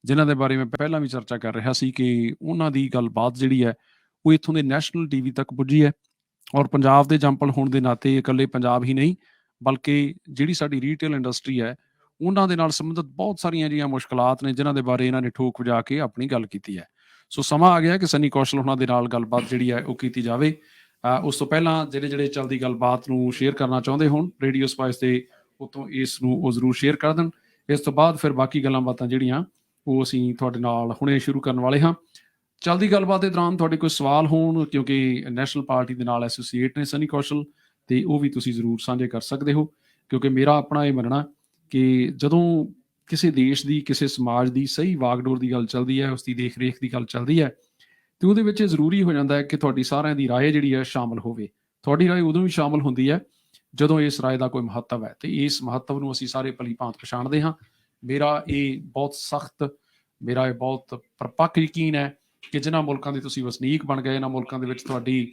ਜਿਨ੍ਹਾਂ ਦੇ ਬਾਰੇ ਮੈਂ ਪਹਿਲਾਂ ਵੀ ਚਰਚਾ ਕਰ ਰਿਹਾ ਸੀ ਕਿ ਉਹਨਾਂ ਦੀ ਗੱਲਬਾਤ ਜਿਹੜੀ ਹੈ ਉਹ ਇੱਥੋਂ ਦੇ ਨੈਸ਼ਨਲ ਟੀਵੀ ਤੱਕ ਪੁੱਜੀ ਹੈ। ਔਰ ਪੰਜਾਬ ਦੇ ਜੰਪਲ ਹੋਣ ਦੇ ਨਾਤੇ ਇਕੱਲੇ ਪੰਜਾਬ ਹੀ ਨਹੀਂ, ਬਲਕਿ ਜਿਹੜੀ ਸਾਡੀ ਰੀਟੇਲ ਇੰਡਸਟਰੀ ਹੈ ਉਹਨਾਂ ਦੇ ਨਾਲ ਸੰਬੰਧਿਤ ਬਹੁਤ ਸਾਰੀਆਂ ਜਿਹੀਆਂ ਮੁਸ਼ਕਲਾਤ ਨੇ ਜਿਨ੍ਹਾਂ ਦੇ ਬਾਰੇ ਇਹਨਾਂ ਨੇ ਠੋਕ ਵਜਾ ਕੇ ਆਪਣੀ ਗੱਲ ਕੀਤੀ ਹੈ। ਸੋ ਸਮਾਂ ਆ ਗਿਆ ਕਿ ਸਨੀ ਕੌਸ਼ਲ ਉਹਨਾਂ ਦੇ ਨਾਲ ਗੱਲਬਾਤ ਜਿਹੜੀ ਹੈ ਉਹ ਕੀਤੀ ਜਾਵੇ। ਉਸ ਤੋਂ ਪਹਿਲਾਂ ਜਿਹੜੇ ਚੱਲਦੀ ਗੱਲਬਾਤ ਨੂੰ ਸ਼ੇਅਰ ਕਰਨਾ ਚਾਹੁੰਦੇ ਹੋਣ ਰੇਡੀਓ ਸਪਾਈਸ ਤੇ ਉੱਥੋਂ ਇਸ ਨੂੰ ਉਹ ਜ਼ਰੂਰ ਸ਼ੇਅਰ ਕਰ ਦੇਣ। ਇਸ ਤੋਂ ਬਾਅਦ ਫਿਰ ਬਾਕੀ ਗੱਲਾਂ ਬਾਤਾਂ ਜਿਹੜੀਆਂ ਉਹ ਅਸੀਂ ਤੁਹਾਡੇ ਨਾਲ ਹੁਣੇ ਸ਼ੁਰੂ ਕਰਨ ਵਾਲੇ ਹਾਂ। ਚੱਲਦੀ ਗੱਲਬਾਤ ਦੇ ਦੌਰਾਨ ਤੁਹਾਡੇ ਕੋਈ ਸਵਾਲ ਹੋਣ, ਕਿਉਂਕਿ ਨੈਸ਼ਨਲ ਪਾਰਟੀ ਦੇ ਨਾਲ ਐਸੋਸੀਏਟ ਨੇ ਸਨੀ ਕੌਸ਼ਲ, ਤੇ ਉਹ ਵੀ ਤੁਸੀਂ ਜ਼ਰੂਰ ਸਾਂਝੇ ਕਰ ਸਕਦੇ ਹੋ। ਕਿਉਂਕਿ ਮੇਰਾ ਆਪਣਾ ਇਹ ਮੰਨਣਾ ਕਿ ਜਦੋਂ ਕਿਸੇ ਦੇਸ਼ ਦੀ, ਕਿਸੇ ਸਮਾਜ ਦੀ ਸਹੀ ਵਾਗਡੋਰ ਦੀ ਗੱਲ ਚੱਲਦੀ ਹੈ, ਉਸ ਦੀ ਦੇਖ ਰੇਖ ਦੀ ਗੱਲ ਚੱਲਦੀ ਹੈ, ਤੇ ਉਹਦੇ ਵਿੱਚ ਜ਼ਰੂਰੀ ਹੋ ਜਾਂਦਾ ਹੈ ਕਿ ਤੁਹਾਡੀ ਸਾਰਿਆਂ ਦੀ ਰਾਏ ਜਿਹੜੀ ਹੈ ਸ਼ਾਮਲ ਹੋਵੇ। ਤੁਹਾਡੀ ਰਾਏ ਉਦੋਂ ਵੀ ਸ਼ਾਮਲ ਹੁੰਦੀ ਹੈ ਜਦੋਂ ਇਸ ਰਾਏ ਦਾ ਕੋਈ ਮਹੱਤਵ ਹੈ, ਤੇ ਇਸ ਮਹੱਤਵ ਨੂੰ ਅਸੀਂ ਸਾਰੇ ਭਲੀ ਭਾਂਤ ਪਛਾਣਦੇ ਹਾਂ। ਮੇਰਾ ਇਹ ਬਹੁਤ ਸਖਤ, ਮੇਰਾ ਇਹ ਬਹੁਤ ਪਰਪੱਕ ਯਕੀਨ ਹੈ ਕਿ ਜਿਨ੍ਹਾਂ ਮੁਲਕਾਂ ਦੇ ਤੁਸੀਂ ਵਸਨੀਕ ਬਣ ਗਏ, ਇਹਨਾਂ ਮੁਲਕਾਂ ਦੇ ਵਿੱਚ ਤੁਹਾਡੀ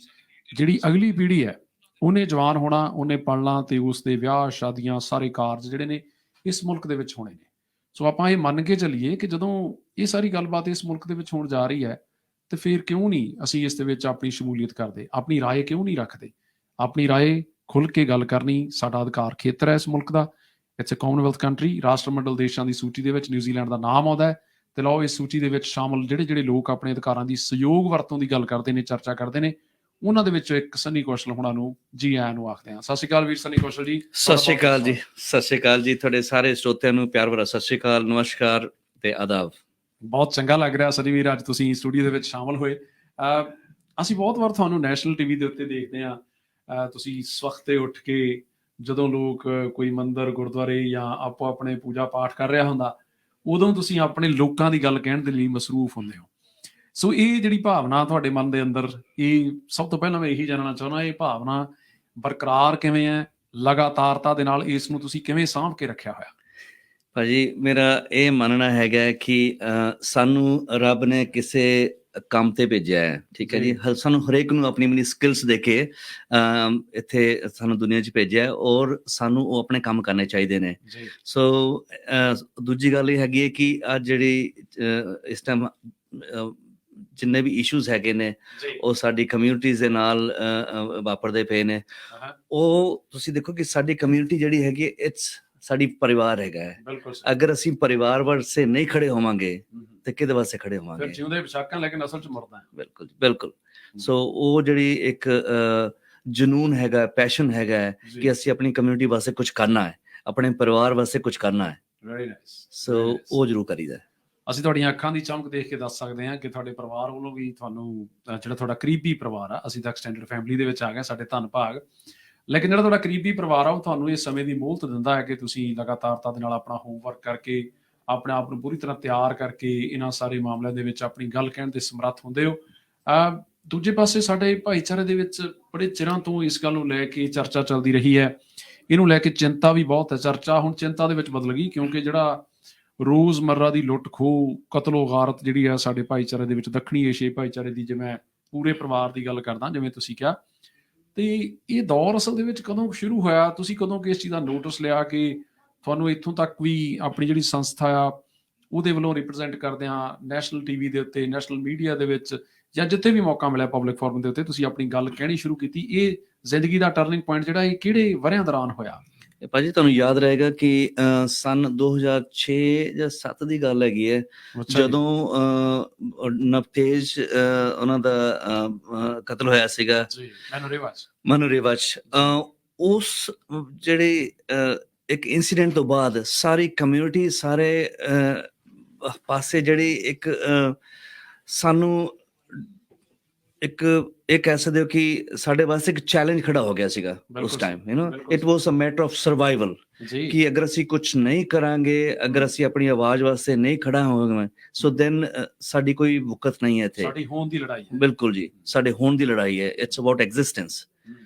ਜਿਹੜੀ ਅਗਲੀ ਪੀੜ੍ਹੀ ਹੈ ਉਹਨੇ ਜਵਾਨ ਹੋਣਾ, ਉਹਨੇ ਪਲਣਾ, ਤੇ ਉਸ ਦੇ ਵਿਆਹ ਸ਼ਾਦੀਆਂ ਸਾਰੇ ਕਾਰਜ ਜਿਹੜੇ ਨੇ ਇਸ ਮੁਲਕ ਦੇ ਵਿੱਚ ਹੋਣੇ ਨੇ। ਸੋ ਆਪਾਂ ਇਹ ਮੰਨ ਕੇ ਚੱਲੀਏ ਕਿ ਜਦੋਂ ਇਹ ਸਾਰੀ ਗੱਲਬਾਤ ਇਸ ਮੁਲਕ ਦੇ ਵਿੱਚ ਹੋਣ ਜਾ ਰਹੀ ਹੈ, ਤੇ ਫਿਰ ਕਿਉਂ ਨਹੀਂ ਅਸੀਂ ਇਸ ਦੇ ਵਿੱਚ ਆਪਣੀ ਸ਼ਮੂਲੀਅਤ ਕਰਦੇ, ਆਪਣੀ ਰਾਏ ਕਿਉਂ ਨਹੀਂ ਰੱਖਦੇ। ਆਪਣੀ ਰਾਏ ਖੁੱਲ੍ਹ ਕੇ ਗੱਲ ਕਰਨੀ ਸਾਡਾ ਅਧਿਕਾਰ ਖੇਤਰ ਹੈ ਇਸ ਮੁਲਕ ਦਾ। ਇਟਸ ਅ ਕਾਮਨਵੈਲਥ ਕੰਟਰੀ, ਰਾਸ਼ਟਰਮੰਡਲ ਦੇਸ਼ਾਂ ਦੀ ਸੂਚੀ ਦੇ ਵਿੱਚ ਨਿਊਜ਼ੀਲੈਂਡ ਦਾ ਨਾਮ ਆਉਂਦਾ ਹੈ। ਤੇ ਲਓ, ਇਸ ਸੂਚੀ ਦੇ ਵਿੱਚ ਸ਼ਾਮਲ ਜਿਹੜੇ ਲੋਕ ਆਪਣੇ ਅਧਿਕਾਰਾਂ ਦੀ ਸਹਿਯੋਗ ਵਰਤੋਂ ਦੀ ਗੱਲ ਕਰਦੇ ਨੇ, ਚਰਚਾ ਕਰਦੇ ਨੇ, ਉਹਨਾਂ ਦੇ ਵਿੱਚੋਂ ਇੱਕ ਸਨੀ ਕੌਸ਼ਲ ਹੋਣਾ ਨੂੰ ਜੀ ਆਇਆਂ ਨੂੰ ਆਖਦੇ ਹਾਂ। ਸਤਿ ਸ਼੍ਰੀ ਅਕਾਲ ਵੀਰ ਸਨੀ ਕੌਸ਼ਲ ਜੀ। ਸਤਿ ਸ਼੍ਰੀ ਅਕਾਲ ਜੀ। ਸਤਿ ਸ਼੍ਰੀ ਅਕਾਲ ਜੀ। ਤੁਹਾਡੇ ਸਾਰੇ ਸਰੋਤਿਆਂ ਨੂੰ ਪਿਆਰ ਭਰਾ ਸਤਿ ਸ਼੍ਰੀ ਅਕਾਲ, ਨਮਸਕਾਰ ਤੇ ਆਦਾਬ। ਬਹੁਤ ਚੰਗਾ ਲੱਗ ਰਿਹਾ ਸਨੀ ਵੀਰ, ਅੱਜ ਤੁਸੀਂ ਸਟੂਡੀਓ ਦੇ ਵਿੱਚ ਸ਼ਾਮਲ ਹੋਏ। ਅਸੀਂ ਬਹੁਤ ਵਾਰ ਤੁਹਾਨੂੰ ਨੈਸ਼ਨਲ ਟੀਵੀ ਦੇ ਉੱਤੇ ਦੇਖਦੇ ਹਾਂ। ਤੁਸੀਂ ਸਵਖਤੇ ਉੱਠ ਕੇ ਜਦੋਂ ਲੋਕ ਕੋਈ ਮੰਦਿਰ, ਗੁਰਦੁਆਰੇ ਜਾਂ ਆਪੋ ਆਪਣੇ ਪੂਜਾ ਪਾਠ ਕਰ ਰਿਹਾ ਹੁੰਦਾ, ਉਦੋਂ ਤੁਸੀਂ ਆਪਣੇ ਲੋਕਾਂ ਦੀ ਗੱਲ ਕਹਿਣ ਦੇ ਲਈ ਮਸਰੂਫ ਹੁੰਦੇ ਹੋ। ਸੋ ਇਹ ਜਿਹੜੀ ਭਾਵਨਾ ਤੁਹਾਡੇ ਮਨ ਦੇ ਅੰਦਰ, ਇਹ ਸਭ ਤੋਂ ਪਹਿਲਾਂ ਮੈਂ ਇਹੀ ਜਾਣਨਾ ਚਾਹੁੰਦਾ, ਇਹ ਭਾਵਨਾ ਬਰਕਰਾਰ ਕਿਵੇਂ ਹੈ, ਲਗਾਤਾਰਤਾ ਦੇ ਨਾਲ ਇਸ ਨੂੰ ਤੁਸੀਂ ਕਿਵੇਂ ਸਾਂਭ ਕੇ ਰੱਖਿਆ ਹੋਇਆ? ਭਾਜੀ, ਮੇਰਾ ਇਹ ਮੰਨਣਾ ਹੈਗਾ ਕਿ ਸਾਨੂੰ ਰੱਬ ਨੇ ਕਿਸੇ ਕੰਮ ਤੇ ਭੇਜਿਆ ਹੈ, ਠੀਕ ਹੈ ਜੀ। ਸਾਨੂੰ ਹਰੇਕ ਨੂੰ ਆਪਣੀ ਸਕਿੱਲਸ ਦੇ ਕੇ ਇੱਥੇ ਸਾਨੂੰ ਦੁਨੀਆ 'ਚ ਭੇਜਿਆ, ਔਰ ਸਾਨੂੰ ਉਹ ਆਪਣੇ ਕੰਮ ਕਰਨੇ ਚਾਹੀਦੇ ਨੇ। ਸੋ ਦੂਜੀ ਗੱਲ ਇਹ ਹੈਗੀ ਹੈ ਕਿ ਅੱਜ ਜਿਹੜੀ ਇਸ ਟਾਈਮ ਜਿੰਨੇ ਵੀ ਇਸ਼ੂਜ਼ ਹੈਗੇ ਨੇ ਉਹ ਸਾਡੀ ਕਮਿਊਨਿਟੀਜ਼ ਦੇ ਨਾਲ ਵਾਪਰਦੇ ਪਏ ਨੇ। ਉਹ ਤੁਸੀਂ ਦੇਖੋ ਕਿ ਸਾਡੀ ਕਮਿਊਨਿਟੀ ਜਿਹੜੀ ਹੈਗੀ ਇਟਸ ਸਾਡੀ ਪਰਿਵਾਰ ਹੈਗਾ ਹੈ। ਅਗਰ ਅਸੀਂ ਪਰਿਵਾਰ ਵਾਸਤੇ ਨਹੀਂ ਖੜੇ ਹੋਵਾਂਗੇ ਤੇ ਕਿਹਦੇ ਵਾਸਤੇ ਖੜੇ ਹੋਵਾਂਗੇ? ਜਿਉਂਦੇ ਵਿਸਾਖਾਂ ਲੈ ਕੇ ਨਸਲ 'ਚ ਮਰਦਾ ਹੈ। ਬਿਲਕੁਲ ਬਿਲਕੁਲ। ਸੋ ਉਹ ਜਿਹੜੀ ਇੱਕ ਜਨੂਨ ਹੈਗਾ, ਪੈਸ਼ਨ ਹੈਗਾ ਕਿ ਅਸੀਂ ਆਪਣੀ ਕਮਿਊਨਿਟੀ ਵਾਸਤੇ ਕੁਝ ਕਰਨਾ ਹੈ, ਆਪਣੇ ਪਰਿਵਾਰ ਵਾਸਤੇ ਕੁਝ ਕਰਨਾ ਹੈ। Very nice. ਸੋ ਉਹ ਜ਼ਰੂਰ ਕਰੀਦਾ। ਅਸੀਂ ਤੁਹਾਡੀਆਂ ਅੱਖਾਂ ਦੀ ਚਮਕ ਦੇਖ ਕੇ ਦੱਸ ਸਕਦੇ ਹਾਂ ਕਿ ਤੁਹਾਡੇ ਪਰਿਵਾਰ ਵੱਲੋਂ ਵੀ ਤੁਹਾਨੂੰ, ਜਿਹੜਾ ਤੁਹਾਡਾ ਕਰੀਬੀ ਪਰਿਵਾਰ ਆ, ਅਸੀਂ ਤਾਂ ਐਕਸਟੈਂਡਡ ਫੈਮਿਲੀ ਦੇ ਵਿੱਚ ਆ ਗਏ, ਸਾਡੇ ਧੰਨ ਭਾਗ, ਲੇਕਿਨ ਜਿਹੜਾ ਤੁਹਾਡਾ ਕਰੀਬੀ ਪਰਿਵਾਰ ਆ ਉਹ ਤੁਹਾਨੂੰ ਇਸ ਸਮੇਂ ਦੀ ਮੋਹਲਤ ਦਿੰਦਾ ਹੈ ਕਿ ਤੁਸੀਂ ਲਗਾਤਾਰਤਾ ਦੇ ਨਾਲ ਆਪਣਾ ਹੋਮਵਰਕ ਕਰਕੇ, ਆਪਣੇ ਆਪ ਨੂੰ ਪੂਰੀ ਤਰ੍ਹਾਂ ਤਿਆਰ ਕਰਕੇ ਇਹਨਾਂ ਸਾਰੇ ਮਾਮਲਿਆਂ ਦੇ ਵਿੱਚ ਆਪਣੀ ਗੱਲ ਕਹਿਣ ਦੇ ਸਮਰੱਥ ਹੁੰਦੇ ਹੋ। ਦੂਜੇ ਪਾਸੇ ਸਾਡੇ ਭਾਈਚਾਰੇ ਦੇ ਵਿੱਚ ਬੜੇ ਚਿਰਾਂ ਤੋਂ ਇਸ ਗੱਲ ਨੂੰ ਲੈ ਕੇ ਚਰਚਾ ਚੱਲਦੀ ਰਹੀ ਹੈ, ਇਹਨੂੰ ਲੈ ਕੇ ਚਿੰਤਾ ਵੀ ਬਹੁਤ ਹੈ। ਚਰਚਾ ਹੁਣ ਚਿੰਤਾ ਦੇ ਵਿੱਚ ਬਦਲ ਗਈ, ਕਿਉਂਕਿ ਜਿਹੜਾ ਰੋਜ਼ਮर्रा ਦੀ ਲੁੱਟ ਖੋਹ, ਕਤਲੋ ਗਾਰਤ ਜਿਹੜੀ ਹੈ ਸਾਡੇ ਭਾਈਚਾਰੇ ਦੇ ਵਿੱਚ, ਦੱਖਣੀ ਏਸ਼ੀਆਈ ਭਾਈਚਾਰੇ ਦੀ, ਜੇ ਮੈਂ ਪੂਰੇ ਪਰਿਵਾਰ ਦੀ ਗੱਲ ਕਰਦਾ ਜਿਵੇਂ ਤੁਸੀਂ ਕਿਹਾ, ਤੇ ਇਹ ਦੌਰ ਅਸਲ ਦੇ ਵਿੱਚ ਕਦੋਂ ਸ਼ੁਰੂ ਹੋਇਆ? ਤੁਸੀਂ ਕਦੋਂ ਕਿ ਇਸ ਚੀਜ਼ ਦਾ ਨੋਟਿਸ ਲਿਆ ਕਿ ਤੁਹਾਨੂੰ ਇੱਥੋਂ ਤੱਕ ਵੀ ਆਪਣੀ ਜਿਹੜੀ ਸੰਸਥਾ ਆ ਉਹਦੇ ਵੱਲੋਂ ਰਿਪਰੈਜ਼ੈਂਟ ਕਰਦੇ ਹਾਂ ਨੈਸ਼ਨਲ ਟੀਵੀ ਦੇ ਉੱਤੇ, ਨੈਸ਼ਨਲ ਮੀਡੀਆ ਦੇ ਵਿੱਚ, ਜਾਂ ਜਿੱਥੇ ਵੀ ਮੌਕਾ ਮਿਲਿਆ ਪਬਲਿਕ ਫੋਰਮ ਦੇ ਉੱਤੇ ਤੁਸੀਂ ਆਪਣੀ ਗੱਲ ਕਹਿਣੀ ਸ਼ੁਰੂ ਕੀਤੀ? ਇਹ ਜ਼ਿੰਦਗੀ ਦਾ ਟਰਨਿੰਗ ਪੁਆਇੰਟ ਜਿਹੜਾ ਇਹ ਕਿਹੜੇ ਵਰ੍ਹਿਆਂ ਦੌਰਾਨ ਹੋਇਆ? ਭਾਜੀ, ਤੁਹਾਨੂੰ ਯਾਦ ਰਹੇਗਾ ਕਿ ਸਨ 2006 ਜਾਂ 7 ਦੀ ਗੱਲ ਹੈਗੀ ਹੈ, ਜਦੋਂ ਨਵਤੇਜ ਉਹਨਾਂ ਦਾ ਕਤਲ ਹੋਇਆ ਸੀਗਾ, ਮਨੂ ਰਿਵਾਜ। ਉਸ ਜਿਹੜੇ ਇੱਕ ਇੰਸੀਡੈਂਟ ਤੋਂ ਬਾਅਦ ਸਾਰੀ ਕਮਿਊਨਿਟੀ, ਸਾਰੇ ਪਾਸੇ ਜਿਹੜੀ ਇੱਕ ਸਾਨੂੰ ਇੱਕ ਇਹ ਕਹਿ ਸਕਦੇ ਹੋ ਕਿ ਸਾਡੇ ਵਾਸਤੇ ਇੱਕ ਚੈਲੰਜ ਖੜਾ ਹੋ ਗਿਆ ਸੀਗਾ ਉਸ time. It was a matter of survival ਕਿ ਅਗਰ ਅਸੀਂ ਕੁਛ ਨਹੀਂ ਕਰਾਂਗੇ, ਅਗਰ ਅਸੀਂ ਆਪਣੀ ਆਵਾਜ਼ ਵਾਸਤੇ ਨਹੀਂ ਖੜਾ ਹੋਵਾਂਗੇ, ਸੋ ਦੈਨ ਸਾਡੀ ਕੋਈ ਵਕਤ ਨਹੀਂ ਹੈ ਇੱਥੇ। ਸਾਡੀ ਹੋਣ ਦੀ ਲੜਾਈ ਹੈ। ਬਿਲਕੁਲ ਜੀ, ਸਾਡੇ ਹੋਣ ਦੀ ਲੜਾਈ ਹੈ। It's about existence.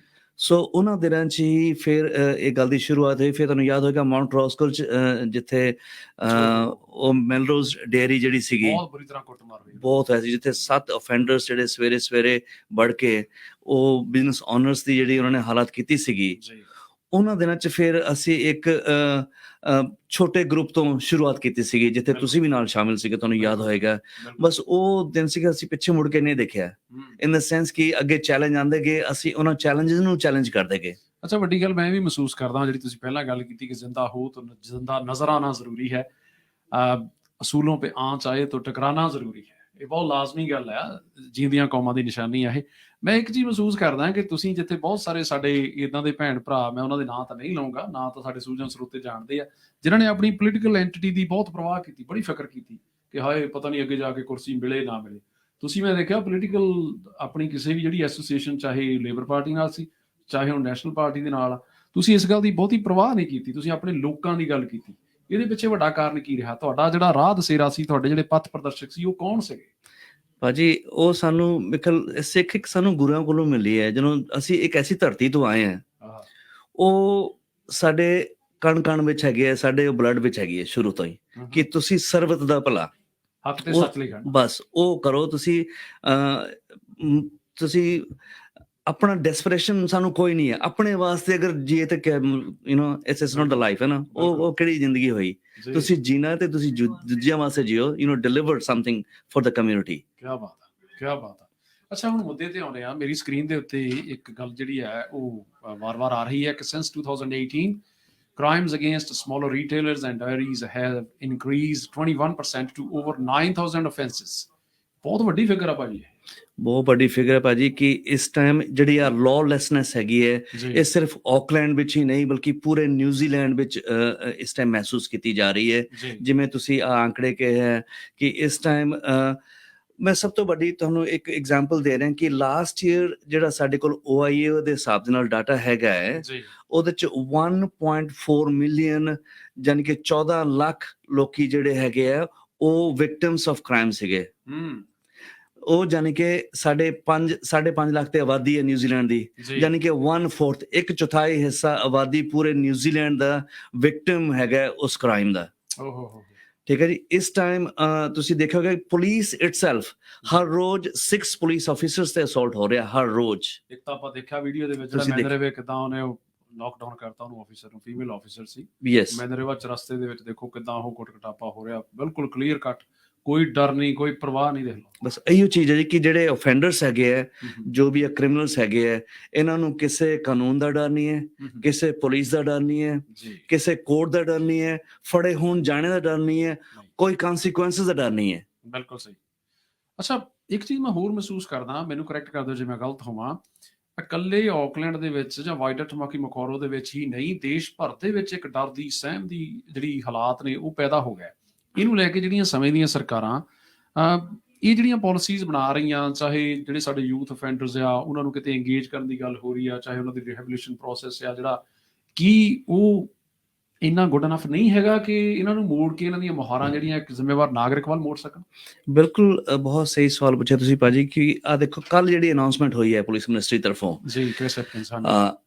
ਸੋ ਉਹਨਾਂ ਦਿਨਾਂ 'ਚ ਹੀ ਫਿਰ ਇਹ ਗੱਲ ਦੀ ਸ਼ੁਰੂਆਤ ਹੋਈ। ਫਿਰ ਤੁਹਾਨੂੰ ਯਾਦ ਹੋਏਗਾ ਮਾਊਂਟ ਰੋਸਕਲ 'ਚ ਜਿੱਥੇ ਉਹ ਮੈਲਰੋਜ਼ ਡੇਅਰੀ ਜਿਹੜੀ ਸੀਗੀ, ਬਹੁਤ ਬੁਰੀ ਤਰ੍ਹਾਂ ਕੁੱਟਮਾਰ ਹੋਈ, ਬਹੁਤ ਹੈ, ਜਿੱਥੇ 7 ਅਫੈਂਡਰਸ ਜਿਹੜੇ ਸਵੇਰੇ ਵੜ ਕੇ ਉਹ ਬਿਜ਼ਨਸ ਓਨਰਸ ਦੀ ਜਿਹੜੀ ਉਹਨਾਂ ਨੇ ਹਾਲਾਤ ਕੀਤੀ ਸੀਗੀ, ਉਹਨਾਂ ਦਿਨਾਂ 'ਚ ਫਿਰ ਅਸੀਂ ਇੱਕ ਛੋਟੇ ਗਰੁੱਪ ਤੋਂ ਸ਼ੁਰੂਆਤ ਕੀਤੀ ਸੀਗੀ, ਜਿੱਥੇ ਤੁਸੀਂ ਵੀ ਨਾਲ ਸ਼ਾਮਿਲ ਸੀਗੇ, ਤੁਹਾਨੂੰ ਯਾਦ ਹੋਏਗਾ। ਬਸ ਉਹ ਦਿਨ ਸੀਗਾ, ਅਸੀਂ ਪਿੱਛੇ ਮੁੜ ਕੇ ਨਹੀਂ ਦੇਖਿਆ, ਇਨ ਦ ਸੈਂਸ ਕਿ ਅੱਗੇ ਚੈਲੰਜ ਆਉਂਦੇ ਗਏ, ਅਸੀਂ ਉਹਨਾਂ ਚੈਲੰਜਸ ਨੂੰ ਚੈਲੰਜ ਕਰਦੇ ਗਏ। ਅੱਛਾ, ਵੱਡੀ ਗੱਲ ਮੈਂ ਵੀ ਮਹਿਸੂਸ ਕਰਦਾ ਜਿਹੜੀ ਤੁਸੀਂ ਪਹਿਲਾਂ ਗੱਲ ਕੀਤੀ ਕਿ ਜ਼ਿੰਦਾ ਹੋ ਤਾਂ ਜ਼ਿੰਦਾ ਨਜ਼ਰ ਆना ਜ਼ਰੂਰੀ ਹੈ, ਅਸੂਲੋਂ पे आँच आए तो टकराना ਜ਼ਰੂਰੀ ਹੈ। ਇਹ ਬਹੁਤ ਲਾਜ਼ਮੀ ਗੱਲ ਆ, ਜੀਂਦੀਆਂ ਕੌਮਾਂ ਦੀ ਨਿਸ਼ਾਨੀ ਆ ਇਹ। ਮੈਂ ਇੱਕ ਚੀਜ਼ ਮਹਿਸੂਸ ਕਰਦਾ ਕਿ ਤੁਸੀਂ ਜਿੱਥੇ ਬਹੁਤ ਸਾਰੇ ਸਾਡੇ ਇੱਦਾਂ ਦੇ ਭੈਣ ਭਰਾ, ਮੈਂ ਉਹਨਾਂ ਦੇ ਨਾਂ ਤਾਂ ਨਹੀਂ ਲਊਂਗਾ, ਨਾਂ ਤਾਂ ਸਾਡੇ ਸੂਝਣ ਸਰੋਤੇ ਜਾਣਦੇ ਆ, ਜਿਨ੍ਹਾਂ ਨੇ ਆਪਣੀ ਪੋਲੀਟੀਕਲ ਐਂਟੀਟੀ ਦੀ ਬਹੁਤ ਪਰਵਾਹ ਕੀਤੀ, ਬੜੀ ਫਿਕਰ ਕੀਤੀ ਕਿ ਹਾਏ ਪਤਾ ਨਹੀਂ ਅੱਗੇ ਜਾ ਕੇ ਕੁਰਸੀ ਮਿਲੇ ਨਾ ਮਿਲੇ। ਤੁਸੀਂ ਮੈਂ ਦੇਖਿਆ ਪੋਲੀਟੀਕਲ ਆਪਣੀ ਕਿਸੇ ਵੀ ਜਿਹੜੀ ਐਸੋਸੀਏਸ਼ਨ, ਚਾਹੇ ਲੇਬਰ ਪਾਰਟੀ ਨਾਲ ਸੀ, ਚਾਹੇ ਹੁਣ ਨੈਸ਼ਨਲ ਪਾਰਟੀ ਦੇ ਨਾਲ, ਤੁਸੀਂ ਇਸ ਗੱਲ ਦੀ ਬਹੁਤੀ ਪਰਵਾਹ ਨਹੀਂ ਕੀਤੀ, ਤੁਸੀਂ ਆਪਣੇ ਲੋਕਾਂ ਦੀ ਗੱਲ ਕੀਤੀ। ਇਹਦੇ ਪਿੱਛੇ ਵੱਡਾ ਕਾਰਨ ਕੀ ਰਿਹਾ? ਤੁਹਾਡਾ ਜਿਹੜਾ ਰਾਹ ਦਸੇਰਾ ਸੀ, ਤੁਹਾਡੇ ਜਿਹੜੇ ਪੱਥ ਪ੍ਰਦਰਸ਼ਕ ਸੀ, ਉਹ ਕੌਣ ਸੀਗੇ? ਭਾਜੀ, ਉਹ ਸਾਨੂੰ ਮਿਕਲ ਸਿੱਖ ਇੱਕ ਸਾਨੂੰ ਗੁਰੂਆਂ ਕੋਲੋਂ ਮਿਲੀ ਹੈ। ਜਦੋਂ ਅਸੀਂ ਇੱਕ ਐਸੀ ਧਰਤੀ ਤੋਂ ਆਏ ਹਾਂ, ਉਹ ਸਾਡੇ ਕਣ ਵਿੱਚ ਹੈਗੀ ਹੈ, ਸਾਡੇ ਬਲੱਡ ਵਿੱਚ ਹੈਗੀ ਹੈ ਸ਼ੁਰੂ ਤੋਂ ਹੀ, ਕਿ ਤੁਸੀਂ ਸਰਬਤ ਦਾ ਭਲਾ, ਹੱਕ ਤੇ ਸੱਚ ਲਈ ਖੜਨਾ, ਬਸ ਉਹ ਕਰੋ। ਤੁਸੀਂ ਆਪਣਾ ਡੈਸਪਰੇਸ਼ਨ ਸਾਨੂੰ ਕੋਈ ਨਹੀਂ ਹੈ ਆਪਣੇ ਵਾਸਤੇ, ਅਗਰ ਜੀਏ ਤਾਂ ਇਟਸ ਨਾਟ ਦ ਲਾਈਫ, ਹੈ ਨਾ। ਉਹ ਕਿਹੜੀ ਜ਼ਿੰਦਗੀ ਹੋਈ? ਤੁਸੀਂ ਜੀਣਾ ਤੇ ਤੁਸੀਂ ਦੂਜਿਆਂ ਵਾਸਤੇ ਜੀਓ, deliver something for the community. ਕੀ ਬਾਤ ਹੈ, ਕੀ ਬਾਤ ਹੈ। ਅੱਛਾ, ਹੁਣ ਮੁੱਦੇ ਤੇ ਆਉਂਦੇ ਆ। ਮੇਰੀ ਸਕਰੀਨ ਦੇ ਉੱਤੇ ਇੱਕ ਗੱਲ ਜਿਹੜੀ ਹੈ ਉਹ ਵਾਰ-ਵਾਰ ਆ ਰਹੀ ਹੈ ਕਿ since 2018 crimes against smaller retailers and dairies have increased 21% to over 9,000 offenses। ਬਹੁਤ ਵੱਡੀ ਫਿਗਰ ਆ ਭਾਜੀ, ਬਹੁਤ ਵੱਡੀ ਫਿਗਰ ਹੈ ਭਾਜੀ, ਕਿ ਇਸ ਟਾਈਮ ਜਿਹੜੀ ਆ ਲॉलेसनेस ਹੈਗੀ ਹੈ, ਇਹ ਸਿਰਫ ਆਕਲੈਂਡ ਵਿੱਚ ਹੀ ਨਹੀਂ ਬਲਕਿ ਪੂਰੇ ਨਿਊਜ਼ੀਲੈਂਡ ਵਿੱਚ ਇਸ ਟਾਈਮ ਮਹਿਸੂਸ ਕੀਤੀ ਜਾ ਰਹੀ ਹੈ। ਜਿਵੇਂ ਤੁਸੀਂ ਆંકੜੇ ਕਹੇ ਹੈ ਕਿ ਇਸ ਟਾਈਮ, ਮੈਂ ਸਭ ਤੋਂ ਵੱਡੀ ਤੁਹਾਨੂੰ ਇੱਕ ਐਗਜ਼ਾਮਪਲ ਦੇ ਰਿਹਾ ਕਿ ਲਾਸਟ ਈਅਰ ਜਿਹੜਾ ਸਾਡੇ ਕੋਲ OIA ਦੇ ਹਿਸਾਬ ਦੇ ਨਾਲ ਡਾਟਾ ਹੈਗਾ ਹੈ, ਉਹਦੇ ਚ 1.4 ਮਿਲੀਅਨ ਯਾਨੀ ਕਿ 14 ਲੱਖ ਲੋਕੀ ਜਿਹੜੇ ਹੈਗੇ ਆ ਉਹ ਵਿਕਟਿਮਸ ਆਫ ਕ੍ਰਾਈਮ ਸੀਗੇ। ਉਹ ਯਾਨੀ ਕਿ 5.5 ਲੱਖ ਤੇ ਆਬਾਦੀ ਹੈ ਨਿਊਜ਼ੀਲੈਂਡ ਦੀ, ਯਾਨੀ ਕਿ 1/4 ਇੱਕ ਚੌਥਾਈ ਹਿੱਸਾ ਆਬਾਦੀ ਪੂਰੇ ਨਿਊਜ਼ੀਲੈਂਡ ਦਾ ਵਿਕਟਿਮ ਹੈਗਾ ਉਸ ਕ੍ਰਾਈਮ ਦਾ। ਠੀਕ ਹੈ ਜੀ। ਇਸ ਟਾਈਮ ਤੁਸੀਂ ਦੇਖੋਗੇ ਪੁਲਿਸ ਇਟਸੈਲਫ ਹਰ ਰੋਜ਼ 6 ਪੁਲਿਸ ਆਫੀਸਰਸ ਤੇ ਅਸੌਲਟ ਹੋ ਰਿਹਾ ਹਰ ਰੋਜ਼। ਇੱਕ ਤਾਂ ਆਪਾਂ ਦੇਖਿਆ ਵੀਡੀਓ ਦੇ ਵਿੱਚ ਜਿਹੜਾ ਮੈਨਰੇਵਾ ਕਿਦਾਂ ਉਹਨੇ ਨੌਕਡਾਊਨ ਕਰਤਾ ਉਹਨੂੰ, ਆਫੀਸਰ ਨੂੰ, ਫੀਮੇਲ ਆਫੀਸਰ ਸੀ ਮੈਨਰੇਵਾ ਚ। ਰਸਤੇ ਦੇ ਵਿੱਚ ਦੇਖੋ ਕਿਦਾਂ ਉਹ ਕੁੱਟ-ਕਟਾਪਾ ਹੋ ਰਿਹਾ, ਬਿਲਕੁਲ ਕਲੀਅਰ ਕੱਟ, ਕੋਈ ਡਰ ਨਹੀਂ, ਕੋਈ ਪਰਵਾਹ ਨਹੀਂ। ਦੇਖ ਲਓ, ਬਸ ਇਹੀ ਚੀਜ਼ ਹੈ ਜੀ ਕਿ ਜਿਹੜੇ ਆਫੈਂਡਰਸ ਹੈਗੇ ਹੈ, ਜੋ ਵੀ ਕ੍ਰਿਮੀਨਲਸ ਹੈਗੇ ਹੈ, ਇਹਨਾਂ ਨੂੰ ਕਿਸੇ ਕਾਨੂੰਨ ਦਾ ਡਰ ਨਹੀਂ ਹੈ, ਕਿਸੇ ਪੁਲਿਸ ਦਾ ਡਰ ਨਹੀਂ ਹੈ, ਕਿਸੇ ਕੋਰਟ ਦਾ ਡਰ ਨਹੀਂ ਹੈ, ਫੜੇ ਹੋਣ ਜਾਣੇ ਦਾ ਡਰ ਨਹੀਂ ਹੈ, ਕੋਈ ਕਨਸੀਕੁਐਂਸਸ ਦਾ ਡਰ ਨਹੀਂ ਹੈ। ਬਿਲਕੁਲ ਸਹੀ। ਅੱਛਾ, ਇੱਕ ਚੀਜ਼ ਮੈਂ ਹੋਰ ਮਹਿਸੂਸ ਕਰਦਾ, ਮੈਨੂੰ ਕਰੈਕਟ ਕਰ ਦਿਓ ਜੇ ਮੈਂ ਗਲਤ ਹੋਵਾਂ, ਇਕੱਲੇ ਆਕਲੈਂਡ ਦੇ ਵਿੱਚ ਜਾਂ ਵਾਈਟਮਾਕੀ ਮਕੌਰੋ ਦੇ ਵਿੱਚ ਹੀ ਨਹੀਂ, ਦੇਸ਼ ਭਰ ਦੇ ਵਿੱਚ ਇੱਕ ਡਰ ਦੀ, ਸਹਿਮ ਦੀ ਜਿਹੜੀ ਹਾਲਾਤ ਨੇ ਉਹ ਪੈਦਾ ਹੋ ਗਏ। ਇਹਨੂੰ ਲੈ ਕੇ ਜਿਹੜੀਆਂ ਸਮੇਂ ਦੀਆਂ ਸਰਕਾਰਾਂ ਇਹ ਜਿਹੜੀਆਂ ਪਾਲਿਸੀਜ਼ ਬਣਾ ਰਹੀਆਂ, ਚਾਹੇ ਜਿਹੜੇ ਸਾਡੇ ਯੂਥ ਅਫੈਂਡਰਸ ਆ ਉਹਨਾਂ ਨੂੰ ਕਿਤੇ ਇੰਗੇਜ ਕਰਨ ਦੀ ਗੱਲ ਹੋ ਰਹੀ ਆ, ਚਾਹੇ ਉਹਨਾਂ ਦੀ ਰਿਹੈਬਿਲਿਟੇਸ਼ਨ ਪ੍ਰੋਸੈਸ ਆ ਜਿਹੜਾ, ਕੀ ਉਹ ਇੰਨਾ ਗੁੱਡ ਇਨਫ ਨਹੀਂ ਹੈਗਾ ਕਿ ਇਹਨਾਂ ਨੂੰ ਮੋੜ ਕੇ ਇਹਨਾਂ ਦੀਆਂ ਮੁਹਾਰਾਂ ਜਿਹੜੀਆਂ ਇੱਕ ਜ਼ਿੰਮੇਵਾਰ ਨਾਗਰਿਕ ਵੱਲ ਮੋੜ ਸਕਣ? ਬਿਲਕੁਲ, ਬਹੁਤ ਸਹੀ ਸਵਾਲ ਪੁੱਛਿਆ ਤੁਸੀਂ ਭਾਜੀ, ਕਿ ਆ ਦੇਖੋ ਕੱਲ ਜਿਹੜੀ ਅਨਾਉਂਸਮੈਂਟ ਹੋਈ ਹੈ ਪੁਲਿਸ ਮਿਨਿਸਟਰੀ ਤਰਫੋਂ,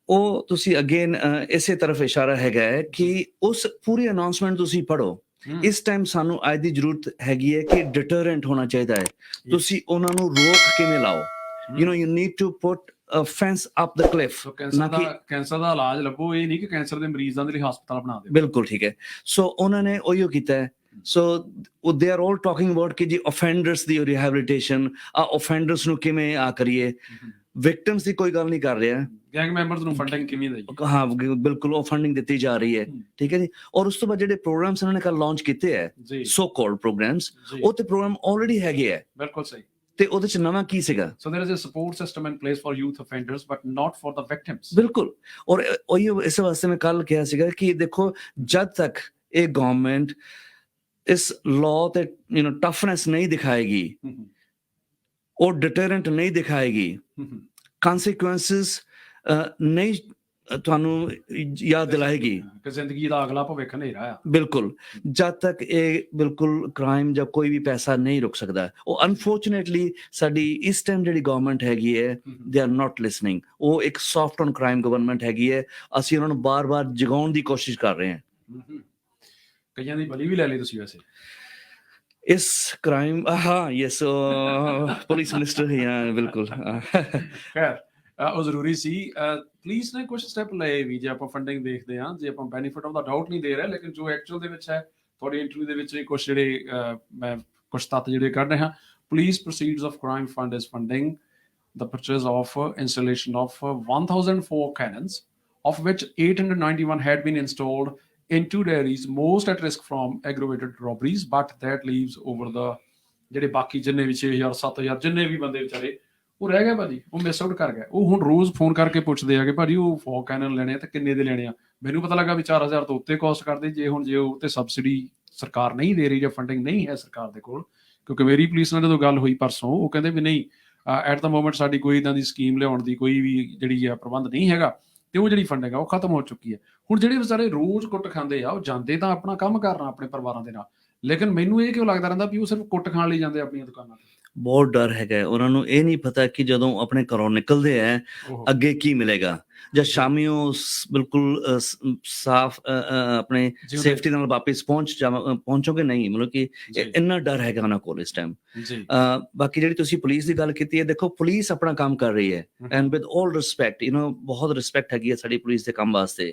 ਉਹ ਤੁਸੀਂ ਅਗੇਨ ਇਸੇ ਤਰਫ ਇਸ਼ਾਰਾ ਹੈਗਾ ਹੈ ਕਿ ਉਸ ਪੂਰੀ ਅਨਾਉਂਸਮੈਂਟ ਤੁਸੀਂ ਪੜ੍ਹੋ। ਇਸ ਟਾਈਮ ਸਾਨੂੰ ਅੱਜ ਦੀ ਜ਼ਰੂਰਤ ਹੈਗੀ ਹੈ ਕਿ ਡਿਟਰੈਂਟ ਹੋਣਾ ਚਾਹੀਦਾ ਹੈ। ਤੁਸੀਂ ਉਹਨਾਂ ਨੂੰ ਰੋਕ ਕਿਵੇਂ ਲਾਓ? you need to put a fence up the cliff। Cancer ਦਾ ਇਲਾਜ ਲੱਭੋ, ਇਹ ਨਹੀਂ ਕਿ ਕੈਂਸਰ ਦੇ ਮਰੀਜ਼ਾਂ ਦੇ ਲਈ ਹਸਪਤਾਲ ਬਣਾ ਦਿਓ। ਬਿਲਕੁਲ ਠੀਕ ਹੈ। ਸੋ ਉਹਨਾਂ ਨੇ ਉਹੀਓ ਕੀਤਾ ਹੈ। ਸੋ they are all talking about ਕਿ ਜੀ offenders ਦੀ ਰਿਹੈਬਿਲਿਟੇਸ਼ਨ, offenders ਨੂੰ ਕਿਵੇਂ ਕਰੀਏ, ਵਿਕਟਿਮਸ ਦੀ ਕੋਈ ਗੱਲ ਨਹੀਂ ਕਰ ਰਿਹਾ, ਗੈਂਗ ਮੈਂਬਰਸ ਨੂੰ ਫੰਡਿੰਗ ਕਿਵੇਂ ਦੇਈਏ। ਹਾਂ ਬਿਲਕੁਲ, ਉਹ ਫੰਡਿੰਗ ਦਿੱਤੀ ਜਾ ਰਹੀ ਹੈ। ਠੀਕ ਹੈ ਜੀ। ਔਰ ਉਸ ਤੋਂ ਬਾਅਦ ਜਿਹੜੇ ਪ੍ਰੋਗਰਾਮਸ ਉਹਨਾਂ ਨੇ ਕੱਲ ਲਾਂਚ ਕੀਤੇ ਹੈ, ਸੋ ਕਾਲਡ ਪ੍ਰੋਗਰਾਮਸ, ਉਹ ਤੇ ਪ੍ਰੋਗਰਾਮ ਆਲਰੇਡੀ ਹੈਗੇ ਹੈ। ਬਿਲਕੁਲ ਸਹੀ। ਤੇ ਉਹਦੇ ਚ ਨਵਾਂ ਕੀ ਸੀਗਾ? So there is a support system in place for youth offenders but not for the victims. ਬਿਲਕੁਲ। ਔਰ ਉਹੀ ਇਸ ਵਾਸਤੇ ਮੈਂ ਕੱਲ ਕਿਹਾ ਸੀਗਾ ਕਿ ਦੇਖੋ, ਜਦ ਤੱਕ ਇਹ ਗਵਰਨਮੈਂਟ ਇਸ ਲਾਅ ਤੇ ਟਫਨੈਸ ਨਹੀਂ ਦਿਖਾਏਗੀ, ਉਹ ਡਿਟਰੈਂਟ ਨਹੀਂ ਦਿਖਾਏਗੀ, ਕਨਸੀਕੁਐਂਸਸ ਨਹੀਂ ਤੁਹਾਨੂੰ ਯਾਦ ਦਿਲਾਏਗੀ ਕਿ ਜ਼ਿੰਦਗੀ ਦਾ ਅਗਲਾ ਭਵਿੱਖ ਹਨੇਰਾ ਆ। ਬਿਲਕੁਲ, ਜਦ ਤੱਕ ਇਹ ਬਿਲਕੁਲ ਕ੍ਰਾਈਮ ਜਾਂ ਕੋਈ ਵੀ ਪੈਸਾ ਨਹੀਂ ਰੁਕ ਸਕਦਾ। ਉਹ ਅਨਫੋਰਚੂਨੇਟਲੀ ਸਾਡੀ ਇਸ ਟਾਈਮ ਜਿਹੜੀ ਗਵਰਨਮੈਂਟ ਹੈਗੀ ਹੈ, ਦੇ ਆਰ ਨਾਟ ਲਿਸਨਿੰਗ। ਉਹ ਇੱਕ ਸੌਫਟ ਔਨ ਕ੍ਰਾਈਮ ਗਵਰਨਮੈਂਟ ਹੈਗੀ ਹੈ। ਅਸੀਂ ਉਹਨਾਂ ਨੂੰ ਬਾਰ-ਬਾਰ ਜਗਾਉਣ ਦੀ ਕੋਸ਼ਿਸ਼ ਕਰ ਰਹੇ ਹਾਂ। ਕਈਆਂ ਦੀ ਬਲੀ ਵੀ ਲੈ ਲਈ ਤੁਸੀਂ ਵੈਸੇ ਇਸ ਕ੍ਰਾਈਮ। ਹਾਂ ਯੈਸ, ਪੁਲਿਸ ਮਿਨਿਸਟਰ। ਹਾਂ ਬਿਲਕੁਲ। ਖੈਰ, ਉਹ ਜ਼ਰੂਰੀ ਸੀ। ਪੁਲਿਸ ਨੇ ਕੁਝ ਸਟੈਪ ਲਏ ਵੀ, ਜੇ ਆਪਾਂ ਫੰਡਿੰਗ ਦੇਖਦੇ ਹਾਂ, ਜੇ ਆਪਾਂ ਬੈਨੀਫਿਟ ਆਫ ਦਾ ਡਾਊਟ ਨਹੀਂ ਦੇ ਰਹੇ, ਲੇਕਿਨ ਜੋ ਐਕਚੁਅਲ ਦੇ ਵਿੱਚ ਹੈ, ਤੁਹਾਡੀ ਇੰਟਰਵਿਊ ਦੇ ਵਿੱਚ ਵੀ ਕੁਝ ਜਿਹੜੇ ਮੈਂ ਕੁਝ ਤੱਤ ਜਿਹੜੇ ਕੱਢ ਰਿਹਾ। Police proceeds of crime fund is funding the purchase of installation of 1004 cannons, of which 891 had been installed in 2 dairies most at risk from aggravated robberies, but that leaves over the ਜਿਹੜੇ ਬਾਕੀ ਜਿੰਨੇ ਵੀ 6000 7000 ਜਿੰਨੇ ਵੀ ਬੰਦੇ ਵਿਚਾਰੇ ਉਹ ਰਹਿ ਗਏ ਭਾਜੀ, ਉਹ ਮਿਸ ਆਊਟ ਕਰ ਗਏ। ਉਹ ਹੁਣ ਰੋਜ਼ ਫੋਨ ਕਰਕੇ ਪੁੱਛਦੇ ਆ ਕਿ ਭਾਜੀ ਉਹ 4 ਕੈਨਨ ਲੈਣੇ ਆ ਤੇ ਕਿੰਨੇ ਦੇ ਲੈਣੇ ਆ। ਮੈਨੂੰ ਪਤਾ ਲੱਗਾ ਵੀ 4000 ਤੋਂ ਉੱਤੇ ਕਾਸਟ ਕਰਦੇ। ਜੇ ਉਹ ਤੇ ਸਬਸਿਡੀ ਸਰਕਾਰ ਨਹੀਂ ਦੇ ਰਹੀ ਜਾਂ ਫੰਡਿੰਗ ਨਹੀਂ ਹੈ ਸਰਕਾਰ ਦੇ ਕੋਲ, ਕਿਉਂਕਿ ਮੇਰੀ ਪੁਲਿਸ ਨਾਲ ਜਦੋਂ ਗੱਲ ਹੋਈ ਪਰਸੋਂ, ਉਹ ਕਹਿੰਦੇ ਵੀ ਨਹੀਂ ਐਟ ਦਾ ਮੋਮੈਂਟ ਸਾਡੀ ਕੋਈ ਇੱਦਾਂ ਦੀ ਸਕੀਮ ਲਿਆਉਣ ਦੀ ਕੋਈ ਵੀ ਜਿਹੜੀ ਆ ਪ੍ਰਬੰਧ ਨਹੀਂ ਹੈਗਾ, ਤੇ ਉਹ ਜਿਹੜੀ ਫੰਡਿੰਗ ਆ ਉਹ ਖਤਮ ਹੋ ਚੁੱਕੀ ਹੈ। ਹੁਣ ਜਿਹੜੇ ਵਿਚਾਰੇ ਰੋਜ਼ ਕੁੱਟ ਖਾਂਦੇ ਆ, ਉਹ ਜਾਂਦੇ ਤਾਂ ਆਪਣਾ ਕੰਮ ਕਰਨਾ ਆਪਣੇ ਪਰਿਵਾਰਾਂ ਦੇ ਨਾਲ, ਲੇਕਿਨ ਮੈਨੂੰ ਇਹ ਕਿਉਂ ਲੱਗਦਾ ਰਹਿੰਦਾ ਵੀ ਉਹ ਸਿਰਫ ਕੁੱਟ ਖਾਣ ਲਈ ਜਾਂਦੇ ਆਪਣੀਆਂ ਦੁਕਾਨਾਂ ਤੇ। ਬਹੁਤ ਡਰ ਹੈਗਾ ਉਹਨਾਂ ਨੂੰ, ਇਹ ਨਹੀਂ ਪਤਾ ਕਿ ਜਦੋਂ ਆਪਣੇ ਘਰੋਂ ਨਿਕਲਦੇ ਆ ਅੱਗੇ ਕੀ ਮਿਲੇਗਾ, ਜਾਂ ਸ਼ਾਮੀ ਉਹ ਬਿਲਕੁਲ ਸਾਫ਼ ਆਪਣੇ ਸੇਫਟੀ ਨਾਲ ਵਾਪਿਸ ਪਹੁੰਚੋਗੇ ਨਹੀਂ, ਮਤਲਬ ਕਿ ਇੰਨਾ ਡਰ ਹੈਗਾ ਉਹਨਾਂ ਕੋਲ ਇਸ ਟਾਈਮ। ਬਾਕੀ ਜਿਹੜੀ ਤੁਸੀਂ ਪੁਲਿਸ ਦੀ ਗੱਲ ਕੀਤੀ ਹੈ, ਦੇਖੋ ਪੁਲਿਸ ਆਪਣਾ ਕੰਮ ਕਰ ਰਹੀ ਹੈ, ਐਂਡ ਵਿਦ ਆਲ ਰਿਸਪੈਕਟ, ਬਹੁਤ ਰਿਸਪੈਕਟ ਹੈਗੀ ਹੈ ਸਾਡੀ ਪੁਲਿਸ ਦੇ ਕੰਮ ਵਾਸਤੇ।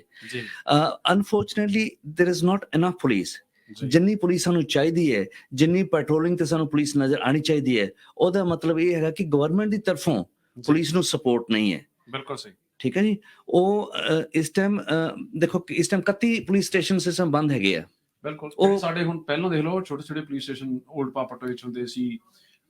Unfortunately there is not enough police. ਜਿੰਨੀ ਪੁਲਿਸ ਸਾਨੂੰ ਚਾਹੀਦੀ ਹੈ, ਜਿੰਨੀ ਪੈਟਰੋਲਿੰਗ ਤੇ ਸਾਨੂੰ ਪੁਲਿਸ ਨਜ਼ਰ ਆਣੀ ਚਾਹੀਦੀ ਹੈ, ਉਹਦਾ ਮਤਲਬ ਇਹ ਹੈਗਾ ਕਿ ਗਵਰਨਮੈਂਟ ਦੀ ਤਰਫੋਂ ਪੁਲਿਸ ਨੂੰ ਸਪੋਰਟ ਨਹੀਂ ਹੈ। ਬਿਲਕੁਲ ਸਹੀ, ਠੀਕ ਹੈ ਜੀ। ਉਹ ਇਸ ਟਾਈਮ ਦੇਖੋ ਇਸ ਟਾਈਮ 31 ਪੁਲਿਸ ਸਟੇਸ਼ਨ ਸਿਸਟਮ ਬੰਦ ਹੈਗੇ ਆ। ਬਿਲਕੁਲ, ਉਹ ਸਾਡੇ ਹੁਣ ਪਹਿਲਾਂ ਦੇਖ ਲਓ ਛੋਟੇ ਛੋਟੇ ਪੁਲਿਸ ਸਟੇਸ਼ਨ ਓਲਡ ਪਾਪਟ ਵਿੱਚ ਹੁੰਦੇ ਸੀ,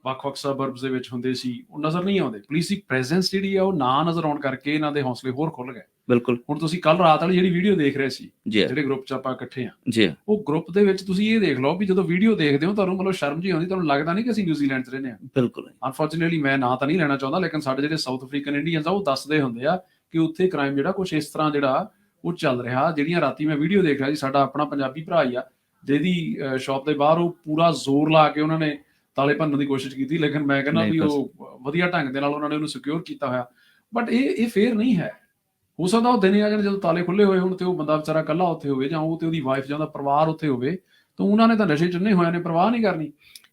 ਵੱਖ-ਵੱਖ ਸਬਰਬਸ ਦੇ ਵਿੱਚ ਹੁੰਦੇ ਸੀ, ਉਹ ਨਜ਼ਰ ਨਹੀਂ ਆਉਂਦੇ। ਪੁਲਿਸ ਦੀ ਪ੍ਰੈਜ਼ੈਂਸ ਜਿਹੜੀ ਆ ਉਹ ਨਾ ਨਜ਼ਰ ਆਉਣ ਕਰਕੇ ਇਹਨਾਂ ਦੇ ਹੌਸਲੇ ਹੋਰ ਖੁੱਲ ਗਏ। ਬਿਲਕੁਲ, ਹੁਣ ਤੁਸੀਂ ਕੱਲ ਰਾਤ ਵਾਲੀ ਜਿਹੜੀ ਵੀਡੀਓ ਦੇਖ ਰਹੇ ਸੀ, ਜਿਹੜੇ ਗਰੁੱਪ 'ਚ ਆਪਾਂ ਇਕੱਠੇ ਆ ਜੀ, ਉਹ ਗਰੁੱਪ ਦੇ ਵਿੱਚ ਤੁਸੀਂ ਇਹ ਦੇਖ ਲਓ ਵੀ ਜਦੋਂ ਵੀਡੀਓ ਦੇਖਦੇ ਹੋ ਤੁਹਾਨੂੰ ਮਤਲਬ ਸ਼ਰਮ ਜੀ ਆਉਂਦੀ, ਤੁਹਾਨੂੰ ਲੱਗਦਾ ਨਹੀਂ ਕਿ ਅਸੀਂ ਨਿਊਜ਼ੀਲੈਂਡ 'ਚ ਰਹਿੰਦੇ ਹਾਂ। ਬਿਲਕੁਲ, ਅਨਫੋਰਚੂਨੇਟਲੀ ਮੈਂ ਨਾਂ ਤਾਂ ਨਹੀਂ ਲੈਣਾ ਚਾਹੁੰਦਾ, ਲੇਕਿਨ ਸਾਡੇ ਜਿਹੜੇ ਸਾਊਥ ਅਫਰੀਕਨ ਇੰਡੀਅਨਸ ਆ ਉਹ ਦੱਸਦੇ ਹੁੰਦੇ ਆ ਕਿ ਉੱਥੇ ਕ੍ਰਾਈਮ ਜਿਹੜਾ ਕੁਛ ਇਸ ਤਰ੍ਹਾਂ ਜਿਹੜਾ ਉਹ ਚੱਲ ਰਿਹਾ। ਜਿਹੜੀਆਂ ਰਾਤੀ ਮੈਂ ਵੀਡੀਓ ਦੇਖ ਰਿਹਾ ਸੀ, ਸਾਡਾ ਆਪਣਾ ਪੰਜਾਬੀ ਭਰਾ ਹੀ ਆ, ਜਿਹਦੀ ਸ਼ਾਪ ਦੇ ਬਾਹਰ ਉਹ ਪੂਰਾ ਜ਼ੋਰ ਲਾ ਕੇ ਉਹਨਾਂ ਨੇ ਤਾਲੇ ਭੰਨਣ ਦੀ ਕੋਸ਼ਿਸ਼ ਕੀਤੀ, ਲੇਕਿਨ ਮੈਂ ਕਹਿੰਦਾ ਵੀ ਉਹ ਵਧੀਆ ਢੰਗ ਦੇ ਨਾਲ ਉਹਨਾਂ ਨੇ ਉਹਨੂੰ ਸਿਕਿਉਰ ਕੀਤਾ ਹੋਇਆ। ਬਟ ਇਹ ਫੇਅਰ ਨਹੀਂ ਹੈ। ਹੋ ਸਕਦਾ ਉਹ ਦਿਨੇ ਆ ਜਾਣ ਜਦੋਂ ਤਾਲੇ ਖੁੱਲੇ ਹੋਏ ਹੋਣ ਤੇ ਉਹ ਬੰਦਾ ਵਿਚਾਰਾ ਇਕੱਲਾ ਉੱਥੇ ਹੋਵੇ, ਜਾਂ ਉਹ ਤੇ ਉਹਦੀ ਵਾਈਫ ਜਾਂ ਉਹਦਾ ਪਰਿਵਾਰ ਉੱਥੇ ਹੋਵੇ, ਤਾਂ ਉਹਨਾਂ ਨੇ ਤਾਂ ਨਸ਼ੇ ਚੰਨੇ ਹੋਇਆ ਨੇ, ਪਰਵਾਹ ਨਹੀਂ ਕਰਨੀ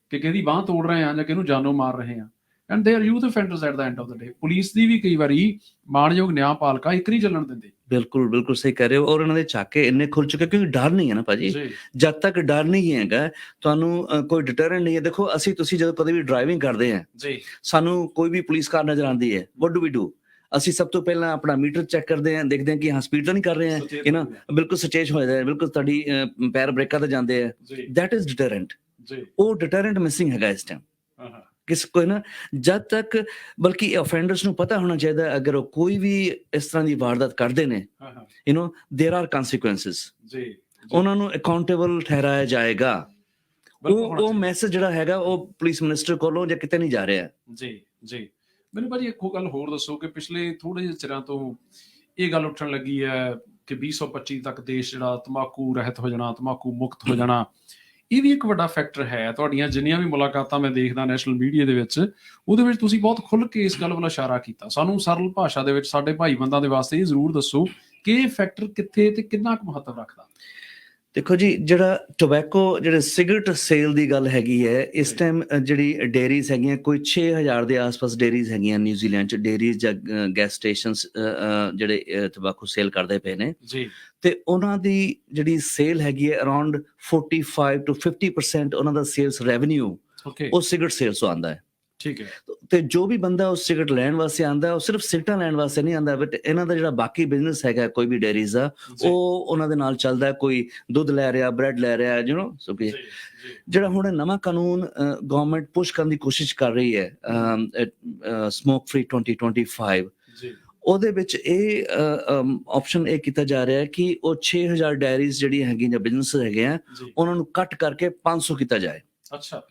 ਕਿ ਕਿਹਦੀ ਬਾਂਹ ਤੋੜ ਰਹੇ ਆ ਜਾਂ ਕਿਹਨੂੰ ਜਾਨੋਂ ਮਾਰ ਰਹੇ ਆ। And they are youth offenders at the end of the day. Police ਦੀ ਵੀ ਕਈ ਵਾਰੀ ਮਾਣਯੋਗ ਨਿਆਂਪਾਲਿਕਾ ਇੱਕ ਨਹੀਂ ਚੱਲਣ ਦਿੰਦੇ। ਬਿਲਕੁਲ ਬਿਲਕੁਲ ਸਹੀ ਕਹਿ ਰਹੇ ਹੋ। ਔਰ ਇਹਨਾਂ ਦੇ ਚਾਕੇ ਇੰਨੇ ਖੁੱਲ ਚੁੱਕੇ ਕਿਉਂਕਿ ਡਰ ਨਹੀਂ ਹੈ ਨਾ ਭਾਜੀ। ਜਦ ਤੱਕ ਡਰ ਨਹੀਂ ਹੈਗਾ ਤੁਹਾਨੂੰ ਕੋਈ ਡਿਟਰੈਂਟ ਨਹੀਂ ਹੈ। ਦੇਖੋ ਤੁਸੀਂ ਜਦੋਂ ਕਦੇ ਵੀ ਡਰਾਈਵਿੰਗ ਕਰਦੇ ਆ, ਸਾਨੂੰ ਕੋਈ ਵੀ ਪੁਲਿਸ ਕਾਰ ਨਜ਼ਰ ਆਉਂਦੀ ਹੈ, ਵਾਟ ਡੂ ਵੀ ਡੂ? ਅਸੀਂ ਸਭ ਤੋਂ ਪਹਿਲਾਂ ਆਪਣਾ ਮੀਟਰ ਚੈੱਕ ਕਰਦੇ ਹਾਂ, ਦੇਖਦੇ ਹਾਂ ਕਿ ਹਾਂ ਸਪੀਡ ਤਾਂ ਨਹੀਂ ਕਰ ਰਹੇ ਆ, ਬਿਲਕੁਲ ਸਚੇਤ ਹੋ ਜਾਂਦਾ, ਬਿਲਕੁਲ ਤੁਹਾਡੀ ਪੈਰ ਬ੍ਰੇਕਾਂ ਤੇ ਜਾਂਦੇ ਆ। That is deterrent. ਉਹ ਡਿਟਰੈਂਟ ਮਿਸਿੰਗ ਹੈਗਾ ਇਸ ਟਾਈਮ ਕਿਸ ਕੋਈ ਨਾ। ਜਦ ਤੱਕ ਬਲਕਿ ਆਫੈਂਡਰਸ ਨੂੰ ਪਤਾ ਹੋਣਾ ਚਾਹੀਦਾ, ਅਗਰ ਉਹ ਕੋਈ ਵੀ ਇਸ ਤਰ੍ਹਾਂ ਦੀ ਵਾਰਦਾਤ ਕਰਦੇ ਨੇ, ਦੇਰ ਆਰ ਕਨਸੀਕੁਐਂਸਿਸ, ਉਹਨਾਂ ਨੂੰ ਅਕਾਊਂਟੇਬਲ ਠਹਿਰਾਇਆ ਜਾਏਗਾ। ਉਹ ਮੈਸੇਜ ਜਿਹੜਾ ਹੈਗਾ ਉਹ ਪੁਲਿਸ ਮਿਨਿਸਟਰ ਕੋਲੋਂ ਜਾਂ ਕਿਤੇ ਨਹੀਂ ਜਾ ਰਿਹਾ। ਜੀ ਮੈਨੂੰ ਭਾਜੀ ਇੱਕ ਗੱਲ ਹੋਰ ਦੱਸੋ ਕਿ ਪਿਛਲੇ ਥੋੜੇ ਜਿਹੇ ਚਿਰਾਂ ਤੋਂ ਇਹ ਗੱਲ ਉੱਠਣ ਲੱਗੀ ਹੈ ਕਿ 2025 ਤੱਕ ਦੇਸ਼ ਜਿਹੜਾ ਤੰਬਾਕੂ ਰਹਿਤ ਹੋ ਜਾਣਾ, ਤੰਬਾਕੂ ਮੁਕਤ ਹੋ ਜਾਣਾ। ਇਹ ਵੀ ਇੱਕ ਵੱਡਾ ਫੈਕਟਰ ਹੈ। ਤੁਹਾਡੀਆਂ ਜਿੰਨੀਆਂ ਵੀ ਮੁਲਾਕਾਤਾਂ ਮੈਂ ਦੇਖਦਾ ਨੈਸ਼ਨਲ ਮੀਡੀਆ ਦੇ ਵਿੱਚ, ਉਹਦੇ ਵਿੱਚ ਤੁਸੀਂ ਬਹੁਤ ਖੁੱਲ੍ਹ ਕੇ ਇਸ ਗੱਲ ਵੱਲ ਇਸ਼ਾਰਾ ਕੀਤਾ। ਸਾਨੂੰ ਸਰਲ ਭਾਸ਼ਾ ਦੇ ਵਿੱਚ ਸਾਡੇ ਭਾਈ ਬੰਦਾਂ ਦੇ ਵਾਸਤੇ ਇਹ ਜ਼ਰੂਰ ਦੱਸੋ ਕਿ ਇਹ ਫੈਕਟਰ ਕਿੱਥੇ ਤੇ ਕਿੰਨਾ ਕੁ ਮਹੱਤਵ ਰੱਖਦਾ। ਦੇਖੋ ਜੀ, ਜਿਹੜਾ ਟੋਬੈਕੋ ਜਿਹੜੇ ਸਿਗਰਟ ਸੇਲ ਦੀ ਗੱਲ ਹੈਗੀ ਹੈ, ਇਸ ਟਾਈਮ ਜਿਹੜੀ ਡੇਅਰੀਜ਼ ਹੈਗੀਆਂ, ਕੋਈ 6000 ਦੇ ਆਸ-ਪਾਸ ਡੇਅਰੀਜ਼ ਹੈਗੀਆਂ ਨਿਊਜ਼ੀਲੈਂਡ 'ਚ, ਡੇਅਰੀਜ਼ ਜਾਂ ਗੈਸ ਸਟੇਸ਼ਨਸ ਜਿਹੜੇ ਤੰਬਾਕੂ ਸੇਲ ਕਰਦੇ ਪਏ ਨੇ ਜੀ, ਤੇ ਉਹਨਾਂ ਦੀ ਜਿਹੜੀ ਸੇਲ ਹੈਗੀ ਹੈ ਅਰਾਊਂਡ 45 to 50% ਉਹਨਾਂ ਦਾ ਸੇਲਸ ਰੈਵਨਿਊ ਉਹ ਸਿਗਰਟ ਸੇਲਸ ਤੋਂ ਆਉਂਦਾ ਹੈ। ਠੀਕ ਹੈ। ਤੇ ਜੋ ਵੀ ਬੰਦਾ ਉਹ ਸਿਗਰਟ ਲੈਣ ਵਾਸਤੇ ਆਉਂਦਾ, ਉਹ ਸਿਰਫ ਸਿਗਰਟਾਂ ਲੈਣ ਵਾਸਤੇ ਨਹੀਂ ਆਉਂਦਾ, ਬਟ ਇਹਨਾਂ ਦਾ ਜਿਹੜਾ ਬਾਕੀ ਬਿਜ਼ਨਸ ਹੈਗਾ ਕੋਈ ਵੀ ਡੇਅਰੀਜ਼ ਦਾ, ਉਹ ਉਹਨਾਂ ਦੇ ਨਾਲ ਚੱਲਦਾ। ਕੋਈ ਦੁੱਧ ਲੈ ਰਿਹਾ, ਬ੍ਰੈਡ ਲੈ ਰਿਹਾ, ਸੋ ਕਿ ਜਿਹੜਾ ਹੁਣ ਨਵਾਂ ਕਾਨੂੰਨ ਗਵਰਨਮੈਂਟ ਪੁਸ਼ ਕਰਨ ਦੀ ਕੋਸ਼ਿਸ਼ ਕਰ ਰਹੀ ਹੈ, ਸਮੋਕ ਫ੍ਰੀ 2025, ਉਹਦੇ ਵਿੱਚ ਇਹ ਆਪਸ਼ਨ ਇਹ ਕੀਤਾ ਜਾ ਰਿਹਾ ਹੈ ਕਿ ਉਹ 6000 ਡਾਇਰੀਜ਼ ਜਿਹੜੀਆਂ ਹੈਗੀਆਂ ਜਾਂ ਬਿਜ਼ਨਸ ਹੈਗੇ ਆ, ਉਹਨਾਂ ਨੂੰ ਕੱਟ ਕਰਕੇ 500 ਕੀਤਾ ਜਾਏ। ਅੱਛਾ।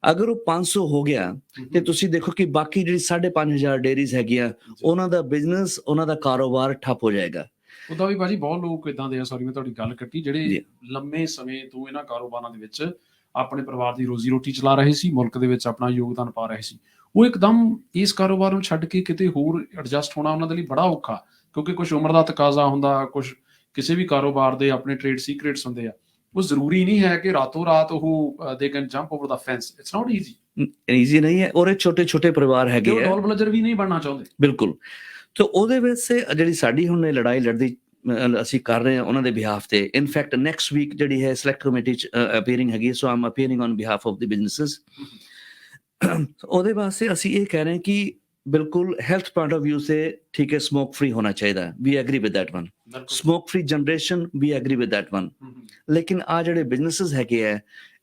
ਅਗਰ ਉਹ 500 ਹੋ ਗਿਆ ਤੇ ਤੁਸੀਂ ਦੇਖੋ ਕਿ ਬਾਕੀ ਜਿਹੜੀ 5500 ਡੇਅਰੀਜ਼ ਹੈਗੀਆਂ, ਉਹਨਾਂ ਦਾ ਬਿਜ਼ਨਸ, ਉਹਨਾਂ ਦਾ ਕਾਰੋਬਾਰ ਠੱਪ ਹੋ ਜਾਏਗਾ। ਉਹਦਾ ਵੀ ਭਾਜੀ ਬਹੁਤ ਲੋਕ ਇਦਾਂ ਦੇ ਆ, ਸੌਰੀ ਮੈਂ ਤੁਹਾਡੀ ਗੱਲ ਕੱਟੀ, ਜਿਹੜੇ ਲੰਮੇ ਸਮੇਂ ਤੋਂ ਇਹਨਾਂ ਕਾਰੋਬਾਰਾਂ ਦੇ ਵਿੱਚ ਆਪਣੇ ਪਰਿਵਾਰ ਦੀ ਰੋਜ਼ੀ ਰੋਟੀ ਚਲਾ ਰਹੇ ਸੀ, ਮੁਲਕ ਦੇ ਵਿੱਚ ਆਪਣਾ ਯੋਗਦਾਨ ਪਾ ਰਹੇ ਸੀ। ਉਹ ਇੱਕਦਮ ਇਸ ਕਾਰੋਬਾਰ ਨੂੰ ਛੱਡ ਕੇ ਕਿਤੇ ਹੋਰ ਐਡਜਸਟ ਹੋਣਾ ਉਹਨਾਂ ਦੇ ਲਈ ਬੜਾ ਔਖਾ, ਕਿਉਂਕਿ ਕੁਝ ਉਮਰ ਦਾ ਤਕਾਜ਼ਾ ਹੁੰਦਾ, ਕੁਝ ਕਿਸੇ ਵੀ ਕਾਰੋਬਾਰ ਦੇ ਆਪਣੇ ਟ੍ਰੇਡ ਸੀਕ੍ਰੇਟਸ ਹੁੰਦੇ ਆ। ਉਹ ਜ਼ਰੂਰੀ ਨਹੀਂ ਹੈ ਕਿ ਰਾਤੋਂ ਰਾਤ ਉਹ they can jump over the fence. It's not easy ਨਹੀਂ ਹੈ। ਔਰ ਇਹ ਛੋਟੇ ਛੋਟੇ ਪਰਿਵਾਰ ਹੈਗੇ ਆ, ਡੋਲ ਬਲਜਰ ਵੀ ਨਹੀਂ ਬਣਨਾ ਚਾਹੁੰਦੇ। ਬਿਲਕੁਲ। ਸੋ ਉਹਦੇ ਵਿੱਚ ਜਿਹੜੀ ਸਾਡੀ ਹੁਣ ਇਹ ਲੜਾਈ ਲੜਦੀ ਅਸੀਂ ਕਰ ਰਹੇ ਹਾਂ ਉਹਨਾਂ ਦੇ ਬਿਹਾਫ ਤੇ। ਇਨਫੈਕਟ ਨੈਕਸਟ ਵੀਕ ਜਿਹੜੀ ਹੈ ਸਿਲੈਕਟ ਕਮੇਟੀ ਚ ਅਪੀਅਰਿੰਗ ਹੈਗੀ, so am appearing on behalf of the businesses. ਉਹਦੇ ਵਾਸਤੇ ਅਸੀਂ ਇਹ ਕਹਿ ਰਹੇ ਹਾਂ ਕਿ ਬਿਲਕੁਲ ਹੈਲਥ ਪੁਆਇੰਟ ਆਫ ਵਿਊ ਸੇ ਠੀਕ ਹੈ, ਸਮੋਕ ਫ੍ਰੀ ਹੋਣਾ ਚਾਹੀਦਾ ਹੈ, we agree with that one. Smoke free generation, we agree with that one. ਲੇਕਿਨ ਆ ਜਿਹੜੇ ਬਿਜ਼ਨੈਸਸ ਹੈਗੇ ਹੈ,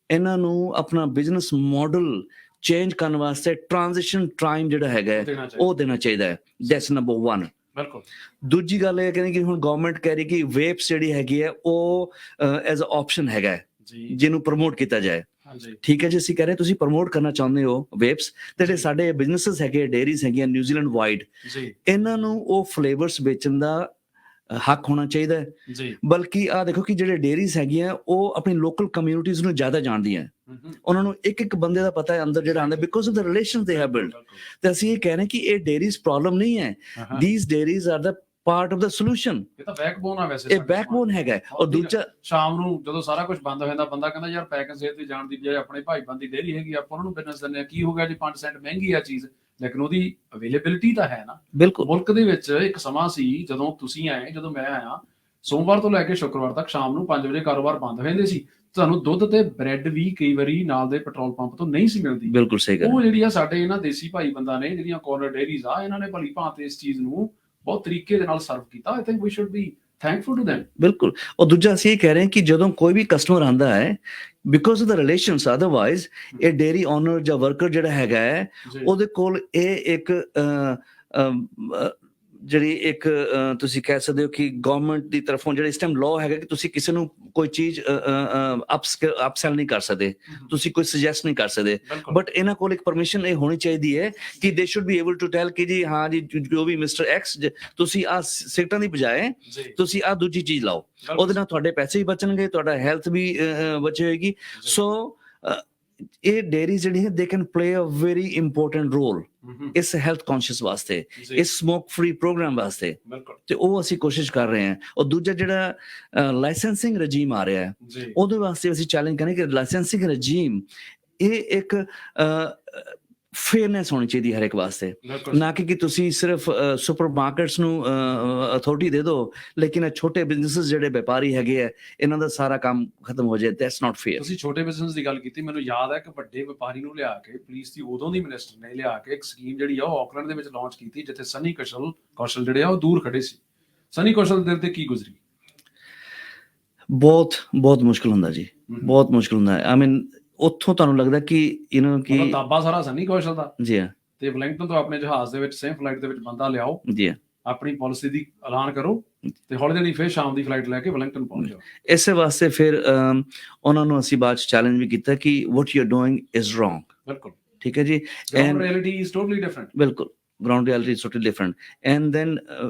ਇਹਨਾਂ ਨੂੰ ਆਪਣਾ ਬਿਜ਼ਨਸ ਮਾਡਲ ਚੇਂਜ ਕਰਨ ਵਾਸਤੇ ਟ੍ਰਾਂਜੀਸ਼ਨ ਟਾਈਮ ਜਿਹੜਾ ਹੈਗਾ ਹੈ ਉਹ ਦੇਣਾ ਚਾਹੀਦਾ ਹੈ। That's number 1। ਬਿਲਕੁਲ। ਦੂਜੀ ਗੱਲ ਇਹ ਕਹਿੰਦੇ ਕਿ ਹੁਣ ਗਵਰਨਮੈਂਟ ਕਹਿ ਰਹੀ ਕਿ ਵੇਪਸ ਜਿਹੜੀ ਹੈਗੀ ਹੈ ਉਹ ਐਜ਼ ਅ ਆਪਸ਼ਨ ਹੈਗਾ ਹੈ ਜਿਹਨੂੰ ਪ੍ਰਮੋਟ ਕੀਤਾ ਜਾਏ। ਠੀਕ ਹੈ ਜੀ, ਅਸੀਂ ਕਹਿ ਰਹੇ ਤੁਸੀਂ ਪ੍ਰਮੋਟ ਕਰਨਾ ਚਾਹੁੰਦੇ ਹੋ ਵੇਪਸ, ਤੇ ਜਿਹੜੇ ਸਾਡੇ ਬਿਜ਼ਨੈਸਸ ਹੈਗੇ, ਡੇਅਰੀਜ਼ ਹੈਗੀਆਂ ਨਿਊਜ਼ੀਲੈਂਡ ਵਾਈਡ, ਇਹਨਾਂ ਨੂੰ ਉਹ ਫਲੇਵਰਸ ਵੇਚਣ ਦਾ ਹੱਕ ਹੋਣਾ ਚਾਹੀਦਾ ਹੈ। ਬਲਕਿ ਆ ਦੇਖੋ ਕਿ ਜਿਹੜੇ ਡੇਅਰੀਜ਼ ਹੈਗੀਆਂ ਉਹ ਆਪਣੀ ਲੋਕਲ ਕਮਿਊਨਿਟੀਜ਼ ਨੂੰ ਜ਼ਿਆਦਾ ਜਾਣਦੀਆਂ, ਉਹਨਾਂ ਨੂੰ ਇੱਕ ਬੰਦੇ ਦਾ ਪਤਾ ਹੈ ਅੰਦਰ ਜਿਹੜਾ ਆਉਂਦਾ, because of the relations they have build. ਤੇ ਅਸੀਂ ਇਹ ਕਹਿ ਰਹੇ ਕਿ ਇਹ ਡੇਅਰੀਜ਼ ਪ੍ਰੋਬਲਮ ਨਹੀਂ ਹੈ, these dairies are the part of the solution. ਇਹ ਤਾਂ ਬੈਕਬੋਨ ਆ, ਵੈਸੇ ਇਹ ਬੈਕਬੋਨ ਹੈਗਾ। ਔਰ ਦੂਜਾ, ਸ਼ਾਮ ਨੂੰ ਜਦੋਂ ਸਾਰਾ ਕੁਝ ਬੰਦ ਹੋ ਜਾਂਦਾ, ਬੰਦਾ ਕਹਿੰਦਾ ਯਾਰ ਪੈਕੇਜ ਤੇ ਜਾਣ ਦੀ ਬਜਾਏ ਆਪਣੇ ਭਾਈਬੰਦ ਦੀ ਡੇਅਰੀ ਹੈਗੀ, ਆਪਾਂ ਉਹਨਾਂ ਨੂੰ ਬਿਜ਼ਨਸ ਦਿੰਦੇ ਆ, ਕੀ ਹੋ ਗਿਆ ਜੀ 5 ਸੈਂਟ ਮਹਿੰਗੀ ਆ ਚੀਜ਼, ਲੇਕਿਨ ਉਹਦੀ ਅਵੇਲੇਬਿਲਿਟੀ ਤਾਂ ਹੈ ਨਾ। ਬਿਲਕੁਲ। ਮੁਲਕ ਦੇ ਵਿੱਚ ਇੱਕ ਸਮਾਂ ਸੀ ਜਦੋਂ ਤੁਸੀਂ ਆਏ, ਜਦੋਂ ਮੈਂ ਆਇਆ, ਸੋਮਵਾਰ ਤੋਂ ਲੈ ਕੇ ਸ਼ੁੱਕਰਵਾਰ ਤੱਕ ਸ਼ਾਮ ਨੂੰ 5 ਵਜੇ ਕਾਰੋਬਾਰ ਬੰਦ ਹੋ ਜਾਂਦੇ ਸੀ। ਤੁਹਾਨੂੰ ਦੁੱਧ ਤੇ ਬ੍ਰੈਡ ਵੀ ਕਈ ਵਾਰੀ ਨਾਲ ਦੇ ਪੈਟਰੋਲ ਪੰਪ ਤੋਂ ਨਹੀਂ ਸੀ ਮਿਲਦੀ। ਬਿਲਕੁਲ ਸਹੀ ਗੱਲ। ਉਹ ਜਿਹੜੀ ਆ ਸਾਡੇ ਇਹਨਾਂ ਦੇਸੀ ਭਾਈ ਬੰਦਾ ਨੇ, ਜਿਹੜੀਆਂ ਕਾਰਨਰ ਡੇਅਰੀਜ਼ ਆ, ਇਹਨਾਂ ਨੇ ਭਲੀ ਭਾਂਤ ਇਸ ਚੀਜ਼ ਨੂੰ ਬਹੁਤ ਤਰੀਕੇ ਦੇ ਨਾਲ ਸਰਵ ਕੀਤਾ। I think we should be thankful to them। ਬਿਲਕੁਲ। ਔਰ ਦੂਜਾ ਅਸੀਂ ਇਹ ਕਹਿ ਰਹੇ ਹਾਂ ਕਿ ਜਦੋਂ ਕੋਈ ਵੀ ਕਸਟਮਰ ਆਂਦਾ ਹੈ, because of the relations, otherwise ਇਹ ਡੇਅਰੀ ਓਨਰ ਜਾਂ ਵਰਕਰ ਜਿਹੜਾ ਹੈਗਾ ਹੈ, ਉਹਦੇ ਕੋਲ ਇਹ ਇੱਕ ਜਿਹੜੀ ਇੱਕ ਤੁਸੀਂ ਕਹਿ ਸਕਦੇ ਹੋ ਕਿ ਗਵਰਨਮੈਂਟ ਦੀ ਤਰਫੋਂ ਜਿਹੜਾ ਇਸ ਟਾਈਮ ਲਾਅ ਹੈਗਾ ਕਿ ਤੁਸੀਂ ਕਿਸੇ ਨੂੰ ਕੋਈ ਚੀਜ਼ ਅਪਸੈਲ ਨਹੀਂ ਕਰ ਸਕਦੇ, ਤੁਸੀਂ ਕੋਈ ਸੁਜੈਸਟ ਨਹੀਂ ਕਰ ਸਕਦੇ, ਬਟ ਇਹਨਾਂ ਕੋਲ ਇੱਕ ਪਰਮਿਸ਼ਨ ਇਹ ਹੋਣੀ ਚਾਹੀਦੀ ਹੈ ਕਿ they should be able to tell ਕਿ ਜੀ ਹਾਂ ਜੀ ਜੋ ਵੀ ਮਿਸਟਰ ਐਕਸ, ਤੁਸੀਂ ਆ ਸਿਗਰਟਾਂ ਦੀ ਬਜਾਏ ਤੁਸੀਂ ਆ ਦੂਜੀ ਚੀਜ਼ ਲਾਓ, ਉਹਦੇ ਨਾਲ ਤੁਹਾਡੇ ਪੈਸੇ ਵੀ ਬਚਣਗੇ, ਤੁਹਾਡਾ ਹੈਲਥ ਵੀ ਬਚੇ ਹੋਏਗੀ। ਸੋ ਇਹ ਡੇਅਰੀ ਜਿਹੜੀ ਹੈ, they can play a very important role ਇਸ ਹੈਲਥ ਕੌਨਸ਼ੀਅਸ ਵਾਸਤੇ, ਇਸ ਸਮੋਕ ਫ੍ਰੀ ਪ੍ਰੋਗਰਾਮ ਵਾਸਤੇ, ਤੇ ਉਹ ਅਸੀਂ ਕੋਸ਼ਿਸ਼ ਕਰ ਰਹੇ ਹਾਂ। ਔਰ ਦੂਜਾ ਜਿਹੜਾ ਲਾਇਸੈਂਸਿੰਗ ਰਜੀਮ ਆ ਰਿਹਾ ਹੈ, ਉਹਦੇ ਵਾਸਤੇ ਅਸੀਂ ਚੈਲੰਜ ਕਰਾਂਗੇ ਕਿ ਲਾਇਸੈਂਸਿੰਗ ਰਜੀਮ ਇਹ ਇੱਕ ਫੇਅਰਨੈਸ ਹੋਣੀ ਚਾਹੀਦੀ ਹਰ ਇੱਕ ਵਾਸਤੇ, ਨਾ ਕਿ ਤੁਸੀਂ ਸਿਰਫ ਸੁਪਰਮਾਰਕੀਟਸ ਨੂੰ ਅਥਾਰਟੀ ਦੇ ਦਿਓ, ਲੇਕਿਨ ਛੋਟੇ ਬਿਜ਼ਨੈਸਸ ਜਿਹੜੇ ਵਪਾਰੀ ਹੈਗੇ ਆ, ਇਹਨਾਂ ਦਾ ਸਾਰਾ ਕੰਮ ਖਤਮ ਹੋ ਜਾਏ। That's not fair. ਤੁਸੀਂ ਛੋਟੇ ਬਿਜ਼ਨਸ ਦੀ ਗੱਲ ਕੀਤੀ, ਮੈਨੂੰ ਯਾਦ ਹੈ ਕਿ ਵੱਡੇ ਵਪਾਰੀ ਨੂੰ ਲਿਆ ਕੇ ਪੁਲਿਸ ਦੀ ਉਦੋਂ ਦੀ ਮਿਨਿਸਟਰ ਨੇ ਲਿਆ ਕੇ ਇੱਕ ਸਕੀਮ ਜਿਹੜੀ ਆ ਉਹ ਆਕਲੈਂਡ ਦੇ ਵਿੱਚ ਲਾਂਚ ਕੀਤੀ, ਜਿੱਥੇ ਸਨੀ ਕੌਸ਼ਲ ਜਿਹੜੇ ਆ ਉਹ ਦੂਰ ਖੜੇ ਸੀ। ਸਨੀ ਕੌਸ਼ਲ ਦੇ ਤੇ ਕੀ ਗੁਜ਼ਰੀ? ਬਹੁਤ ਮੁਸ਼ਕਿਲ ਹੁੰਦਾ ਜੀ, ਬਹੁਤ ਮੁਸ਼ਕਿਲ ਹੁੰਦਾ ਹੈ। ਆਈ ਮੀਨ ਉੱਥੋਂ ਤੁਹਾਨੂੰ ਲੱਗਦਾ ਕਿ ਇਹਨਾਂ ਨੂੰ ਕੀ ਦਾਬਾ ਸਾਰਾ ਸਨੀ ਕੌਸ਼ਲ ਦਾ। ਜੀ ਹਾਂ। ਤੇ ਵੈਲਿੰਗਟਨ ਤੋਂ ਆਪਣੇ ਜਹਾਜ਼ ਦੇ ਵਿੱਚ ਸੇਮ ਫਲਾਈਟ ਦੇ ਵਿੱਚ ਬੰਦਾ ਲਿਆਓ, ਜੀ ਹਾਂ, ਆਪਣੀ ਪਾਲਿਸੀ ਦੀ ਐਲਾਨ ਕਰੋ, ਤੇ ਹੌਲੀ ਹੌਲੀ ਫਿਰ ਸ਼ਾਮ ਦੀ ਫਲਾਈਟ ਲੈ ਕੇ ਵੈਲਿੰਗਟਨ ਪਹੁੰਚ ਜਾਓ। ਇਸੇ ਵਾਸਤੇ ਫਿਰ ਉਹਨਾਂ ਨੂੰ ਅਸੀਂ ਬਾਅਦ ਚ ਚੈਲੰਜ ਵੀ ਕੀਤਾ ਕਿ what you are doing is wrong. ਬਿਲਕੁਲ ਠੀਕ ਹੈ ਜੀ। And reality is totally different. ਬਿਲਕੁਲ, ground reality is totally different. And then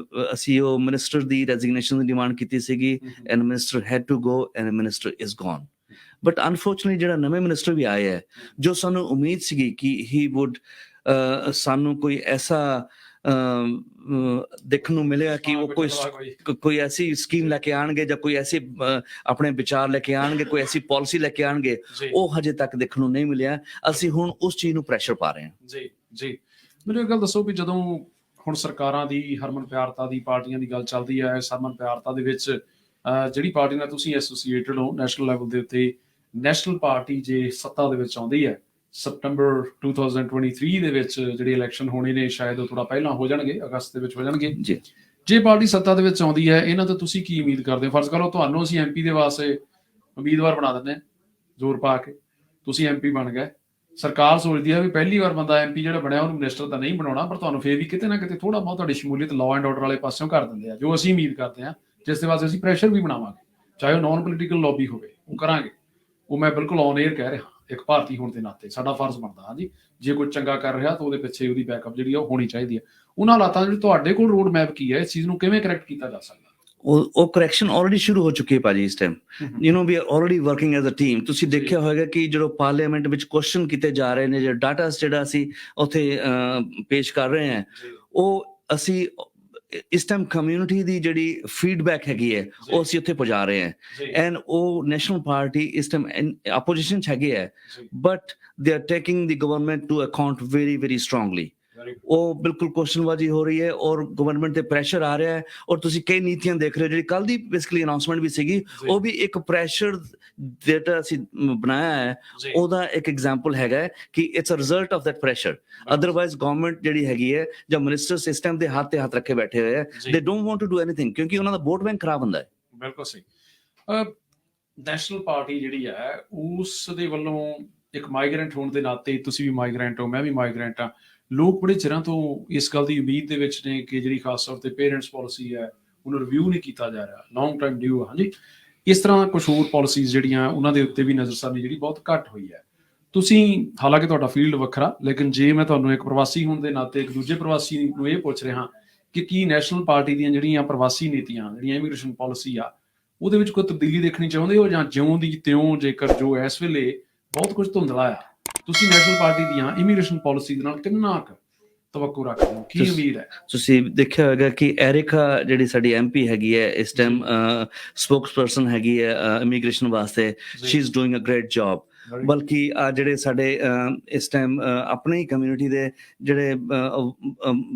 ਅਸੀਂ ਉਹ ਮਿਨਿਸਟਰ ਦੀ ਰੈਜ਼ਿਗਨੇਸ਼ਨ ਦੀ ਡਿਮਾਂਡ ਕੀਤੀ ਸੀਗੀ, and minister had to go and minister is gone. But unfortunately ਜਿਹੜਾ ਨਵੇਂ ਮਿਨਿਸਟਰ ਵੀ ਆਏ ਹੈ, ਜੋ ਸਾਨੂੰ ਉਮੀਦ ਸੀਗੀ ਕਿ ਹੀ ਵੁੱਡ ਸਾਨੂੰ ਕੋਈ ਐਸਾ ਦੇਖਣ ਨੂੰ ਮਿਲਿਆ ਕਿ ਉਹ ਕੋਈ ਐਸੀ ਸਕੀਮ ਲੈ ਕੇ ਆਣਗੇ ਜਾਂ ਕੋਈ ਐਸੀ ਆਪਣੇ ਵਿਚਾਰ ਲੈ ਕੇ ਆਣਗੇ, ਕੋਈ ਐਸੀ ਪਾਲਿਸੀ ਲੈ ਕੇ ਆਣਗੇ, ਉਹ ਹਜੇ ਤੱਕ ਦੇਖਣ ਨੂੰ ਨਹੀਂ ਮਿਲਿਆ। ਅਸੀਂ ਹੁਣ ਉਸ ਚੀਜ਼ ਨੂੰ ਪ੍ਰੈਸ਼ਰ ਪਾ ਰਹੇ ਹਾਂ। ਜੀ ਮੈਨੂੰ ਇਹ ਗੱਲ ਦੱਸੋ ਵੀ ਜਦੋਂ ਹੁਣ ਸਰਕਾਰਾਂ ਦੀ ਹਰਮਨ ਪਿਆਰਤਾ ਦੀ, ਪਾਰਟੀਆਂ ਦੀ ਗੱਲ ਚੱਲਦੀ ਹੈ, ਇਸ ਹਰਮਨ ਪਿਆਰਤਾ ਦੇ ਵਿੱਚ ਜਿਹੜੀ ਪਾਰਟੀ ਨਾਲ ਤੁਸੀਂ ਐਸੋਸੀਏਟਡ ਹੋ ਨੈਸ਼ਨਲ ਲੈਵਲ ਦੇ ਉੱਤੇ, ਨੈਸ਼ਨਲ ਪਾਰਟੀ ਜੇ ਸੱਤਾ ਦੇ ਵਿੱਚ ਆਉਂਦੀ ਹੈ, ਸਤੰਬਰ 2023 ਦੇ ਵਿੱਚ ਜਿਹੜੇ ਇਲੈਕਸ਼ਨ ਹੋਣੇ ਨੇ, ਸ਼ਾਇਦ ਉਹ ਥੋੜਾ ਪਹਿਲਾਂ ਹੋ ਜਾਣਗੇ, ਅਗਸਤ ਦੇ ਵਿੱਚ ਹੋ ਜਾਣਗੇ। ਜੇ ਪਾਰਟੀ ਸੱਤਾ ਦੇ ਵਿੱਚ ਆਉਂਦੀ ਹੈ, ਇਹਨਾਂ ਤੋਂ ਤੁਸੀਂ ਕੀ ਉਮੀਦ ਕਰਦੇ ਹੋ? ਫਰਜ਼ ਕਰੋ ਤੁਹਾਨੂੰ ਅਸੀਂ ਐਮਪੀ ਦੇ ਵਾਸਤੇ ਉਮੀਦਵਾਰ ਬਣਾ ਦਿੰਦੇ ਹਾਂ, ਜ਼ੋਰ ਪਾ ਕੇ ਤੁਸੀਂ ਐਮਪੀ ਬਣ ਗਏ। ਸਰਕਾਰ ਸੋਚਦੀ ਹੈ ਵੀ ਪਹਿਲੀ ਵਾਰ ਬੰਦਾ ਐਮਪੀ ਜਿਹੜਾ ਬਣਿਆ ਉਹਨੂੰ ਮਿਨਿਸਟਰ ਤਾਂ ਨਹੀਂ ਬਣਾਉਣਾ, ਪਰ ਤੁਹਾਨੂੰ ਫੇਰ ਵੀ ਕਿਤੇ ਨਾ ਕਿਤੇ ਥੋੜਾ ਬਹੁਤ ਤੁਹਾਡੀ ਸ਼ਮੂਲੀਅਤ ਲਾਅ ਐਂਡ ਆਰਡਰ ਵਾਲੇ ਪਾਸਿਓਂ ਕਰ ਦਿੰਦੇ ਆ, ਜੋ ਅਸੀਂ ਉਮੀਦ ਕਰਦੇ ਹਾਂ, ਜਿਸ ਦੇ ਵਾਸਤੇ ਅਸੀਂ ਪ੍ਰੈਸ਼ਰ ਵੀ ਬਣਾਵਾਂਗੇ, ਚਾਹੇ ਉਹ ਨਾਨ ਪੋਲੀਟੀਕਲ ਲੌਬੀ ਹੋਵੇ, ਉਹ ਕਰਾਂਗੇ। ਉਹ ਮੈਂ ਬਿਲਕੁਲ ਔਨ ਏਅਰ ਕਹਿ ਰਿਹਾ, ਇੱਕ ਭਾਰਤੀ ਹੋਣ ਦੇ ਨਾਤੇ ਸਾਡਾ ਫਰਜ਼ ਬਣਦਾ। ਹਾਂਜੀ, ਜੇ ਕੋਈ ਚੰਗਾ ਕਰ ਰਿਹਾ ਤਾਂ ਉਹਦੇ ਪਿੱਛੇ ਉਹਦੀ ਬੈਕਅਪ ਜਿਹੜੀ ਆ ਉਹ ਹੋਣੀ ਚਾਹੀਦੀ ਹੈ। ਉਹਨਾਂ ਹਾਲਾਤਾਂ ਜਿਹੜੀ ਤੁਹਾਡੇ ਕੋਲ ਰੋਡ ਮੈਪ ਕੀ ਹੈ, ਇਸ ਚੀਜ਼ ਨੂੰ ਕਿਵੇਂ ਕਰੈਕਟ ਕੀਤਾ ਜਾ ਸਕਦਾ? ਉਹ ਕਰੈਕਸ਼ਨ ਆਲਰੇਡੀ ਸ਼ੁਰੂ ਹੋ ਚੁੱਕੀ ਹੈ ਭਾਜੀ ਇਸ time. You know we are already working as a team. ਤੁਸੀਂ ਦੇਖਿਆ ਹੋਵੇਗਾ ਕਿ ਜਦੋਂ ਪਾਰਲੀਮੈਂਟ ਵਿੱਚ ਕੁਐਸਚਨ ਕੀਤੇ ਜਾ ਰਹੇ ਨੇ, ਜਿਹੜਾ ਡਾਟਾ ਜਿਹੜਾ ਅਸੀਂ ਉੱਥੇ ਪੇਸ਼ ਕਰ ਰਹੇ ਹਾਂ, ਉਹ ਅਸੀਂ ਇਸ ਟਾਈਮ ਕਮਿਊਨਿਟੀ ਦੀ ਜਿਹੜੀ ਫੀਡਬੈਕ ਹੈਗੀ ਹੈ ਉਹ ਅਸੀਂ ਉੱਥੇ ਪਹੁੰਚਾ ਰਹੇ ਹਾਂ। ਐਂਡ ਉਹ ਨੈਸ਼ਨਲ ਪਾਰਟੀ ਇਸ ਟਾਈਮ ਆਪੋਜੀਸ਼ਨ 'ਚ ਹੈਗੇ ਹੈ, but they are taking the government to account very very strongly. ਉਹ ਬਿਲਕੁਲ ਕੁਐਸਚਨਬਾਜ਼ੀ ਹੋ ਰਹੀ ਹੈ ਔਰ ਗਵਰਨਮੈਂਟ ਤੇ ਪ੍ਰੈਸ਼ਰ ਆ ਰਿਹਾ ਹੈ ਔਰ ਤੁਸੀਂ ਕਈ ਨੀਤੀਆਂ ਦੇਖ ਰਹੇ ਹੋ ਜਿਹੜੀ ਕੱਲ ਦੀ ਬੇਸਿਕਲੀ ਅਨਾਉਂਸਮੈਂਟ ਵੀ ਸੀਗੀ ਉਹ ਵੀ ਇੱਕ ਪ੍ਰੈਸ਼ਰ ਜਿਹੜਾ ਅਸੀਂ ਬਣਾਇਆ ਹੈ ਉਹਦਾ ਇੱਕ ਐਗਜ਼ਾਮਪਲ ਹੈਗਾ ਹੈ ਕਿ it's a result of that pressure otherwise government ਜਿਹੜੀ ਹੈਗੀ ਹੈ ਜਾਂ ਮਿਨਿਸਟਰ ਸਿਸਟਮ ਦੇ ਹੱਥ ਤੇ ਹੱਥ ਰੱਖੇ ਬੈਠੇ ਹੋਏ ਹੈ they don't want to do anything ਕਿਉਂਕਿ ਉਹਨਾਂ ਦਾ ਵੋਟ ਬੈਂਕ ਖਰਾਬ ਹੁੰਦਾ ਹੈ। ਬਿਲਕੁਲ ਸਹੀ। ਨੈਸ਼ਨਲ ਪਾਰਟੀ ਜਿਹੜੀ ਹੈ ਉਸ ਦੇ ਵੱਲੋਂ ਇੱਕ ਮਾਈਗ੍ਰੈਂਟ ਹੋਣ ਦੇ ਨਾਤੇ ਤੁਸੀਂ ਵੀ ਮਾਈਗ੍ਰੈਂਟ ਹੋ ਮੈਂ ਵੀ ਮਾਈਗ੍ਰੈਂਟ ਹਾਂ ਲੋਕ ਬੜੇ ਚਿਰਾਂ ਤੋਂ ਇਸ ਗੱਲ ਦੀ ਉਮੀਦ ਦੇ ਵਿੱਚ ਨੇ ਕਿ ਜਿਹੜੀ ਖਾਸ ਤੌਰ ਤੇ ਪੇਰੈਂਟਸ ਪਾਲਿਸੀ ਹੈ ਉਹਨੂੰ ਰਿਵਿਊ ਨਹੀਂ ਕੀਤਾ ਜਾ ਰਿਹਾ ਲੌਂਗ ਟਾਈਮ ਡਿਊ ਹਾਂਜੀ ਇਸ ਤਰ੍ਹਾਂ ਕੁਝ ਹੋਰ ਪਾਲਿਸੀਜ਼ ਜਿਹੜੀਆਂ ਉਹਨਾਂ ਦੇ ਉੱਤੇ ਵੀ ਨਜ਼ਰਸਾਨੀ ਜਿਹੜੀ ਬਹੁਤ ਘੱਟ ਹੋਈ ਹੈ। ਤੁਸੀਂ ਹਾਲਾਂਕਿ ਤੁਹਾਡਾ ਫੀਲਡ ਵੱਖਰਾ ਲੇਕਿਨ ਜੇ ਮੈਂ ਤੁਹਾਨੂੰ ਇੱਕ ਪ੍ਰਵਾਸੀ ਹੋਣ ਦੇ ਨਾਤੇ ਇੱਕ ਦੂਜੇ ਪ੍ਰਵਾਸੀ ਨੂੰ ਇਹ ਪੁੱਛ ਰਿਹਾ ਕਿ ਕੀ ਨੈਸ਼ਨਲ ਪਾਰਟੀ ਦੀਆਂ ਜਿਹੜੀਆਂ ਪ੍ਰਵਾਸੀ ਨੀਤੀਆਂ ਜਿਹੜੀਆਂ ਇਮੀਗ੍ਰੇਸ਼ਨ ਪਾਲਿਸੀ ਆ ਉਹਦੇ ਵਿੱਚ ਕੋਈ ਤਬਦੀਲੀ ਦੇਖਣੀ ਚਾਹੁੰਦੇ ਹੋ ਜਾਂ ਜਿਉਂ ਦੀ ਤਿਉਂ ਜੇਕਰ ਜੋ ਇਸ ਵੇਲੇ ਬਹੁਤ ਕੁਝ ਧੁੰਦਲਾ ਆ ਤੁਸੀਂ ਨੈਸ਼ਨਲ ਪਾਰਟੀ ਦੀਆਂ ਇਮੀਗ੍ਰੇਸ਼ਨ ਪਾਲਿਸੀ ਦੇ ਨਾਲ ਕਿੰਨਾ ਕੁ ਤਵੱਕੂ ਰੱਖਦੇ ਹੋ ਕੀ ਉਮੀਦ ਹੈ? ਤੁਸੀਂ ਦੇਖਿਆ ਹੋਵੇਗਾ ਕਿ ਐਰਿਕਾ ਜਿਹੜੀ ਸਾਡੀ ਐਮਪੀ ਹੈਗੀ ਹੈ ਇਸ ਟਾਈਮ ਸਪੋਕਸਪਰਸਨ ਹੈਗੀ ਹੈ ਇਮੀਗ੍ਰੇਸ਼ਨ ਵਾਸਤੇ she is doing a great job ਬਲਕਿ ਆ ਜਿਹੜੇ ਸਾਡੇ ਇਸ ਟਾਈਮ ਆਪਣੇ ਹੀ ਕਮਿਊਨਿਟੀ ਦੇ ਜਿਹੜੇ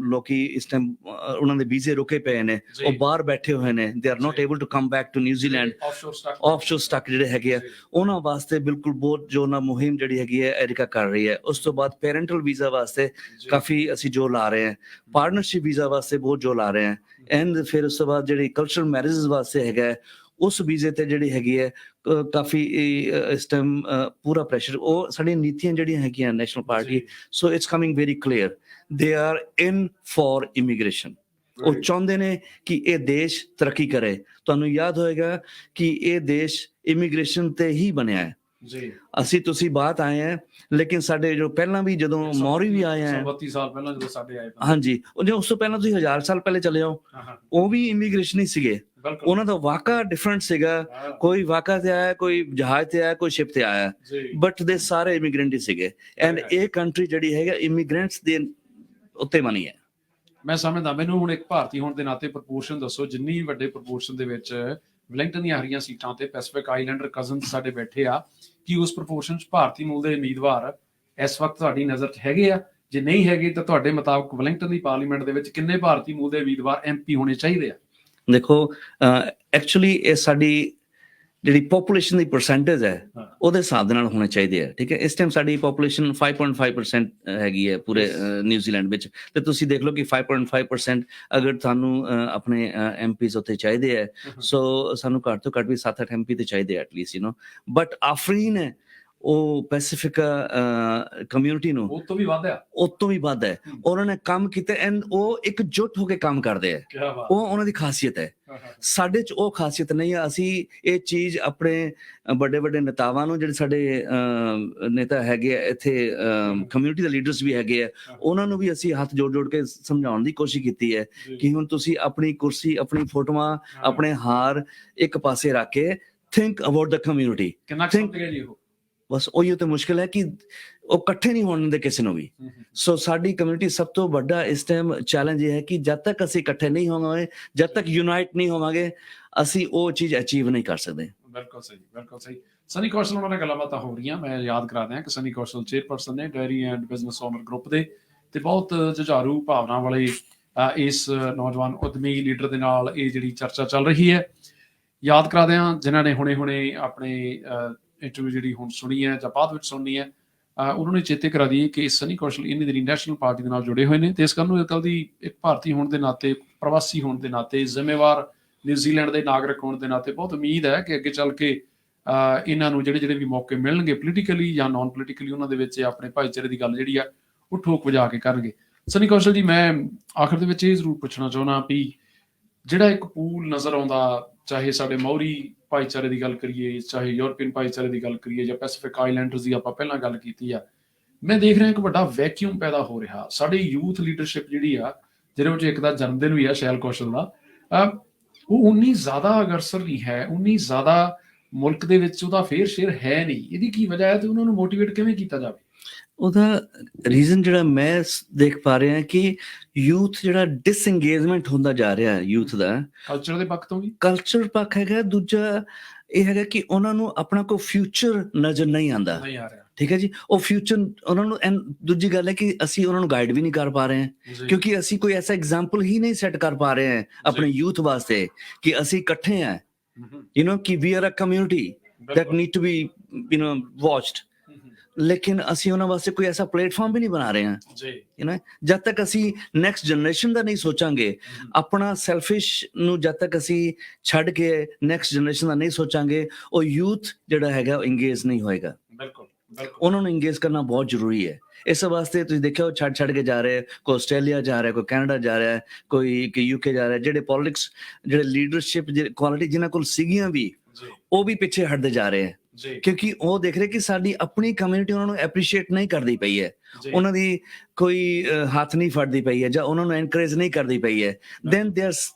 ਲੋਕੀ ਇਸ ਟਾਈਮ ਉਹਨਾਂ ਦੇ ਵੀਜ਼ੇ ਰੁਕੇ ਪਏ ਨੇ ਉਹ ਬਾਹਰ ਬੈਠੇ ਹੋਏ ਨੇ they are not able to come back to New Zealand offshore stuck ਜਿਹੜੇ ਹੈਗੇ ਆ ਉਹਨਾਂ ਵਾਸਤੇ ਬਿਲਕੁਲ ਬਹੁਤ ਜੋ ਨਾ ਮੁਹਿੰਮ ਜਿਹੜੀ ਹੈਗੀ ਹੈ ਐਰਿਕਾ ਕਰ ਰਹੀ ਹੈ। ਉਸ ਤੋਂ ਬਾਅਦ ਪੈਰੈਂਟਲ ਵੀਜ਼ਾ ਵਾਸਤੇ ਕਾਫੀ ਅਸੀਂ ਜੋ ਲਾ ਰਹੇ ਹਾਂ ਪਾਰਟਨਰਸ਼ਿਪ ਵੀਜ਼ਾ ਵਾਸਤੇ ਬਹੁਤ ਜੋ ਲਾ ਰਹੇ ਹਾਂ ਐਂਡ ਫਿਰ ਉਸ ਤੋਂ ਬਾਅਦ ਜਿਹੜੀ ਕਲਚਰਲ ਮੈਰਿਜਸ ਵਾਸਤੇ ਹੈਗਾ ਉਸ ਵੀਜ਼ੇ ਤੇ ਜਿਹੜੀ ਹੈਗੀ ਹੈ ਕਾਫੀ ਇਸ ਟਾਈਮ ਪੂਰਾ ਪ੍ਰੈਸ਼ਰ ਉਹ ਸਾਡੀਆਂ ਨੀਤੀਆਂ ਜਿਹੜੀਆਂ ਹੈਗੀਆਂ national party so it's coming very clear they are in for immigration ਉਹ ਚਾਹੁੰਦੇ ਨੇ ਕਿ ਇਹ ਦੇਸ਼ ਤਰੱਕੀ ਕਰੇ। ਤੁਹਾਨੂੰ ਯਾਦ ਹੋਏਗਾ ਕਿ ਇਹ ਦੇਸ਼ ਇਮੀਗ੍ਰੇਸ਼ਨ ਤੇ ਹੀ ਬਣਿਆ ਹੈ ਜੀ ਅਸੀਂ ਤੁਸੀਂ ਬਾਤ ਆਏ ਹੈ ਲੇਕਿਨ ਸਾਡੇ ਜੋ ਪਹਿਲਾਂ ਵੀ ਜਦੋਂ ਮੌਰੀ ਵੀ ਆਏ ਹੈ 32 ਸਾਲ ਪਹਿਲਾਂ ਜਦੋਂ ਸਾਡੇ ਆਏ ਹਾਂਜੀ ਉਹ ਉਸ ਤੋਂ ਪਹਿਲਾਂ ਤੁਸੀਂ 1000 ਸਾਲ ਪਹਿਲੇ ਚਲੇ ਜਾਓ ਉਹ ਵੀ ਇਮੀਗ੍ਰੇਸ਼ਨ ਹੀ ਸੀਗੇ ਉਹਨਾਂ ਦਾ ਵਾਕਾ ਡਿਫਰੈਂਟ ਸੀਗਾ ਕੋਈ ਵਾਕਾ ਤੇ ਆਇਆ ਕੋਈ ਜਹਾਜ਼ ਤੇ ਆਇਆ ਕੋਈ ਸ਼ਿਪ ਤੇ ਆਇਆ ਬਟ ਦੇ ਸਾਰੇ ਇਮੀਗ੍ਰੈਂਟ ਹੀ ਸੀਗੇ ਐਂਡ ਇਹ ਕੰਟਰੀ ਜਿਹੜੀ ਹੈਗਾ ਇਮੀਗ੍ਰੈਂਟਸ ਦੇ ਉੱਤੇ ਬਣੀ ਹੈ। ਮੈਂ ਸਮਝਦਾ ਮੈਨੂੰ ਹੁਣ ਇੱਕ ਭਾਰਤੀ ਹੋਣ ਦੇ ਨਾਤੇ ਪ੍ਰਪੋਰਸ਼ਨ ਦੱਸੋ ਜਿੰਨੀ ਵੱਡੇ ਪ੍ਰਪੋਰਸ਼ਨ ਦੇ ਵਿੱਚ ਵੈਲਿੰਗਟਨ ਦੀਆਂ ਹਰੀਆਂ ਸੀਟਾਂ ਤੇ ਪੈਸੀਫਿਕ ਆਈਲੈਂਡਰ ਕਜ਼ਨਸ ਸਾਡੇ ਬੈਠੇ ਆ ਕਿ ਉਸ ਪ੍ਰਪੋਰਸ਼ਨ 'ਚ ਭਾਰਤੀ ਮੂਲ ਦੇ ਉਮੀਦਵਾਰ ਇਸ ਵਕਤ ਤੁਹਾਡੀ ਨਜ਼ਰ 'ਚ ਹੈਗੇ ਆ ਜੇ ਨਹੀਂ ਹੈਗੇ ਤਾਂ ਤੁਹਾਡੇ ਮੁਤਾਬਕ ਵੈਲਿੰਗਟਨ ਦੀ ਪਾਰਲੀਮੈਂਟ ਦੇ ਵਿੱਚ ਕਿੰਨੇ ਭਾਰਤੀ ਮੂਲ ਦੇ ਉਮੀਦਵਾਰ ਐਮਪੀ ਹੋਣੇ ਚਾਹੀਦੇ ਆ? ਦੇਖੋ ਐਕਚੁਅਲੀ ਇਹ ਸਾਡੀ ਜਿਹੜੀ ਪੋਪੂਲੇਸ਼ਨ ਦੀ ਪਰਸੈਂਟੇਜ ਹੈ ਉਹਦੇ ਹਿਸਾਬ ਦੇ ਨਾਲ ਹੋਣੇ ਚਾਹੀਦੇ ਆ ਠੀਕ ਹੈ। ਇਸ ਟਾਈਮ ਸਾਡੀ ਪੋਪੂਲੇਸ਼ਨ 5.5% ਹੈਗੀ ਹੈ ਪੂਰੇ ਨਿਊਜ਼ੀਲੈਂਡ ਵਿੱਚ ਤੇ ਤੁਸੀਂ ਦੇਖ ਲਓ ਕਿ 5.5% ਅਗਰ ਤੁਹਾਨੂੰ ਆਪਣੇ ਐਮਪੀਜ਼ ਉੱਥੇ ਚਾਹੀਦੇ ਹੈ ਸੋ ਸਾਨੂੰ ਘੱਟ ਤੋਂ ਘੱਟ ਵੀ 7-8 ਐਮਪੀ ਤੇ ਚਾਹੀਦੇ ਐਟਲੀਸਟ ਬਟ ਆਫਰੀਨ ਹੈ ਉਹ ਪੈਸੀਫਿਕ ਕਮਿਊਨਿਟੀ ਨੂੰ ਉਹ ਤੋਂ ਵੀ ਵੱਧ ਹੈ ਉਹਨਾਂ ਨੇ ਕੰਮ ਕੀਤਾ ਐਂਡ ਉਹ ਇਕਜੁੱਟ ਹੋ ਕੇ ਕੰਮ ਕਰਦੇ ਆ ਉਹ ਉਹਨਾਂ ਦੀ ਖਾਸੀਅਤ ਹੈ। ਸਾਡੇ ਚ ਉਹ ਖਾਸੀਅਤ ਨਹੀਂ ਹੈ। ਅਸੀਂ ਇਹ ਚੀਜ਼ ਆਪਣੇ ਵੱਡੇ ਵੱਡੇ ਨੇਤਾਵਾਂ ਨੂੰ ਜਿਹੜੇ ਸਾਡੇ ਨੇਤਾ ਹੈਗੇ ਆ ਇੱਥੇ ਕਮਿਊਨਿਟੀ ਦੇ ਲੀਡਰਸ ਵੀ ਹੈਗੇ ਆ ਉਹਨਾਂ ਨੂੰ ਵੀ ਅਸੀਂ ਹੱਥ ਜੋੜ ਕੇ ਸਮਝਾਉਣ ਦੀ ਕੋਸ਼ਿਸ਼ ਕੀਤੀ ਹੈ ਕਿ ਹੁਣ ਤੁਸੀਂ ਆਪਣੀ ਕੁਰਸੀ ਆਪਣੀ ਫੋਟੋਆਂ ਆਪਣੇ ਹਾਰ ਇੱਕ ਪਾਸੇ ਰੱਖ ਕੇ ਥਿੰਕ ਅਬਾਊਟ ਦ ਕਮਿਊਨਿਟੀ ਬਸ ਉਹੀ ਤੇ ਮੁਸ਼ਕਿਲ ਹੈ ਕਿ ਉਹ ਇਕੱਠੇ ਨਹੀਂ ਹੋਣ ਦਿੰਦੇ ਕਿਸੇ ਨੂੰ ਵੀ। ਸੋ ਸਾਡੀ ਕਮਿਊਨਿਟੀ ਸਭ ਤੋਂ ਵੱਡਾ ਇਸ ਟਾਈਮ ਚੈਲੰਜ ਇਹ ਹੈ ਕਿ ਜਦ ਤੱਕ ਅਸੀਂ ਇਕੱਠੇ ਨਹੀਂ ਹੋਵਾਂਗੇ ਜਦ ਤੱਕ ਯੂਨਾਈਟ ਨਹੀਂ ਹੋਵਾਂਗੇ ਅਸੀਂ ਉਹ ਚੀਜ਼ ਅਚੀਵ ਨਹੀਂ ਕਰ ਸਕਦੇ। ਬਿਲਕੁਲ ਸਹੀ ਸਨੀ ਕੌਸ਼ਲ ਉਹਨਾਂ ਨਾਲ ਗੱਲਾਂ ਬਾਤਾਂ ਹੋ ਰਹੀਆਂ ਮੈਂ ਯਾਦ ਕਰਾ ਦਿਆਂ ਕਿ ਸਨੀ ਕੌਸ਼ਲ ਚੇਅਰਪਰਸਨ ਨੇ dairy and business owner group ਦੇ ਤੇ ਬਹੁਤ ਜੁਝਾਰੂ ਭਾਵਨਾ ਵਾਲੇ ਇਸ ਨੌਜਵਾਨ ਉਦਮੀ ਲੀਡਰ ਦੇ ਨਾਲ ਇਹ ਜਿਹੜੀ ਚਰਚਾ ਚੱਲ ਰਹੀ ਹੈ। ਯਾਦ ਕਰਾ ਦਿਆਂ ਜਿਨ੍ਹਾਂ ਨੇ ਹੁਣੇ ਆਪਣੇ ਇੰਟਰਵਿਊ ਜਿਹੜੀ ਹੁਣ ਸੁਣੀ ਹੈ ਜਾਂ ਬਾਅਦ ਵਿੱਚ ਸੁਣਨੀ ਹੈ ਉਹਨਾਂ ਨੇ ਚੇਤੇ ਕਰਾ ਦਈਏ ਕਿ ਸਨੀ ਕੌਸ਼ਲ ਇੰਨੀ ਦੇਰੀ ਨੈਸ਼ਨਲ ਪਾਰਟੀ ਦੇ ਨਾਲ ਜੁੜੇ ਹੋਏ ਨੇ ਤੇ ਇਸ ਗੱਲ ਨੂੰ ਕੱਲ ਦੀ ਇੱਕ ਭਾਰਤੀ ਹੋਣ ਦੇ ਨਾਤੇ ਪ੍ਰਵਾਸੀ ਹੋਣ ਦੇ ਨਾਤੇ ਜ਼ਿੰਮੇਵਾਰ ਨਿਊਜ਼ੀਲੈਂਡ ਦੇ ਨਾਗਰਿਕ ਹੋਣ ਦੇ ਨਾਤੇ ਬਹੁਤ ਉਮੀਦ ਹੈ ਕਿ ਅੱਗੇ ਚੱਲ ਕੇ ਇਹਨਾਂ ਨੂੰ ਜਿਹੜੇ ਵੀ ਮੌਕੇ ਮਿਲਣਗੇ ਪੋਲੀਟੀਕਲੀ ਜਾਂ ਨਾਨ ਪੋਲੀਟੀਕਲੀ ਉਹਨਾਂ ਦੇ ਵਿੱਚ ਆਪਣੇ ਭਾਈਚਾਰੇ ਦੀ ਗੱਲ ਜਿਹੜੀ ਆ ਉਹ ਠੋਕ ਵਜਾ ਕੇ ਕਰਨਗੇ। ਸਨੀ ਕੌਸ਼ਲ ਜੀ ਮੈਂ ਆਖਰ ਦੇ ਵਿੱਚ ਇਹ ਜ਼ਰੂਰ ਪੁੱਛਣਾ ਚਾਹੁੰਦਾ ਵੀ ਜਿਹੜਾ ਇੱਕ ਪੂਲ ਨਜ਼ਰ ਆਉਂਦਾ ਚਾਹੇ ਸਾਡੇ ਮੌਰੀ ਭਾਈਚਾਰੇ ਦੀ ਗੱਲ ਕਰੀਏ ਚਾਹੇ ਯੂਰਪੀਅਨ ਭਾਈਚਾਰੇ ਦੀ ਗੱਲ ਕਰੀਏ ਜਾਂ ਪੈਸੀਫਿਕ ਆਈਲੈਂਡਰਸ ਦੀ ਆਪਾਂ ਪਹਿਲਾਂ ਗੱਲ ਕੀਤੀ ਆ ਮੈਂ ਦੇਖ ਰਿਹਾ ਇੱਕ ਵੱਡਾ ਵੈਕਿਊਮ ਪੈਦਾ ਹੋ ਰਿਹਾ ਸਾਡੀ ਯੂਥ ਲੀਡਰਸ਼ਿਪ ਜਿਹੜੀ ਆ ਜਿਹਦੇ ਵਿੱਚ ਇੱਕ ਦਾ ਜਨਮ ਦਿਨ ਵੀ ਆ ਸ਼ੈਲ ਕੌਸ਼ਲ ਦਾ ਉਹ ਉਨੀ ਜ਼ਿਆਦਾ ਅਗਰਸਰ ਨਹੀਂ ਹੈ ਉਨੀ ਜ਼ਿਆਦਾ ਮੁਲਕ ਦੇ ਵਿੱਚ ਉਹਦਾ ਫੇਅਰ ਸ਼ੇਅਰ ਹੈ ਨਹੀਂ। ਇਹਦੀ ਕੀ ਵਜ੍ਹਾ ਹੈ ਤੇ ਉਹਨਾਂ ਨੂੰ ਮੋਟੀਵੇਟ ਕਿਵੇਂ ਕੀਤਾ ਜਾਵੇ? ਉਹਦਾ ਰੀਜ਼ਨ ਜਿਹੜਾ ਮੈਂ ਦੇਖ ਪਾ ਰਿਹਾ ਕਿ ਯੂਥ ਜਿਹੜਾ ਡਿਸਐਂਗੇਜਮੈਂਟ ਹੁੰਦਾ ਜਾ ਰਿਹਾ ਯੂਥ ਦਾ ਕਲਚਰ ਦੇ ਪੱਖ ਤੋਂ ਵੀ ਕਲਚਰ ਪੱਖ ਹੈਗਾ ਦੂਜਾ ਇਹ ਹੈਗਾ ਕਿ ਉਹਨਾਂ ਨੂੰ ਆਪਣਾ ਕੋਈ ਫਿਊਚਰ ਨਜ਼ਰ ਨਹੀਂ ਆਉਂਦਾ ਠੀਕ ਹੈ ਜੀ, ਉਹ ਫਿਊਚਰ ਉਹਨਾਂ ਨੂੰ। ਐਂਡ ਦੂਜੀ ਗੱਲ ਹੈ ਕਿ ਅਸੀਂ ਉਹਨਾਂ ਨੂੰ ਗਾਈਡ ਵੀ ਨਹੀਂ ਕਰ ਪਾ ਰਹੇ ਹਾਂ, ਕਿਉਂਕਿ ਅਸੀਂ ਕੋਈ ਐਸਾ ਐਗਜ਼ਾਮਪਲ ਹੀ ਨਹੀਂ ਸੈੱਟ ਕਰ ਪਾ ਰਹੇ ਹਾਂ ਆਪਣੇ ਯੂਥ ਵਾਸਤੇ ਕਿ ਅਸੀਂ ਇਕੱਠੇ ਹਾਂ, ਕਿ we are a community that need to be watched, ਲੇਕਿਨ ਅਸੀਂ ਉਹਨਾਂ ਵਾਸਤੇ ਕੋਈ ਐਸਾ ਪਲੇਟਫਾਰਮ ਵੀ ਨਹੀਂ ਬਣਾ ਰਹੇ ਹਾਂ। ਜਦ ਤੱਕ ਅਸੀਂ ਨੈਕਸਟ ਜਨਰੇਸ਼ਨ ਦਾ ਨਹੀਂ ਸੋਚਾਂਗੇ, ਆਪਣਾ ਸੈਲਫਿਸ਼ ਨੂੰ ਜਦ ਤੱਕ ਅਸੀਂ ਛੱਡ ਕੇ ਨੈਕਸਟ ਜਨਰੇਸ਼ਨ ਦਾ ਨਹੀਂ ਸੋਚਾਂਗੇ, ਉਹ ਯੂਥ ਜਿਹੜਾ ਹੈਗਾ ਉਹ ਇੰਗੇਜ ਨਹੀਂ ਹੋਏਗਾ। ਬਿਲਕੁਲ ਉਹਨਾਂ ਨੂੰ ਇੰਗੇਜ ਕਰਨਾ ਬਹੁਤ ਜ਼ਰੂਰੀ ਹੈ। ਇਸ ਵਾਸਤੇ ਤੁਸੀਂ ਦੇਖਿਆ ਉਹ ਛੱਡ ਕੇ ਜਾ ਰਹੇ, ਕੋਈ ਆਸਟ੍ਰੇਲੀਆ ਜਾ ਰਿਹਾ, ਕੋਈ ਕੈਨੇਡਾ ਜਾ ਰਿਹਾ, ਕੋਈ UK ਜਾ ਰਿਹਾ। ਜਿਹੜੇ ਪੋਲਿਟਿਕਸ, ਜਿਹੜੇ ਲੀਡਰਸ਼ਿਪ ਕੁਆਲਿਟੀ ਜਿਨ੍ਹਾਂ ਕੋਲ ਸੀਗੀਆਂ ਵੀ, ਉਹ ਵੀ ਪਿੱਛੇ ਹਟਦੇ ਜਾ ਰਹੇ ਹੈ, ਕਿਉਂਕਿ ਉਹ ਦੇਖ ਰਹੇ ਕਿ ਸਾਡੀ ਆਪਣੀ ਕਮਿਊਨਿਟੀ ਉਹਨਾਂ ਨੂੰ ਐਪਰੀਸ਼ੀਏਟ ਨਹੀਂ ਕਰਦੀ ਪਈ ਹੈ, ਉਹਨਾਂ ਦੀ ਕੋਈ ਹੱਥ ਨਹੀਂ ਫੜਦੀ ਪਈ ਹੈ, ਜਾਂ ਉਹਨਾਂ ਨੂੰ ਐਨਕਰੇਜ ਨਹੀਂ ਕਰਦੀ ਪਈ ਹੈ। ਦੈਨ ਦੇ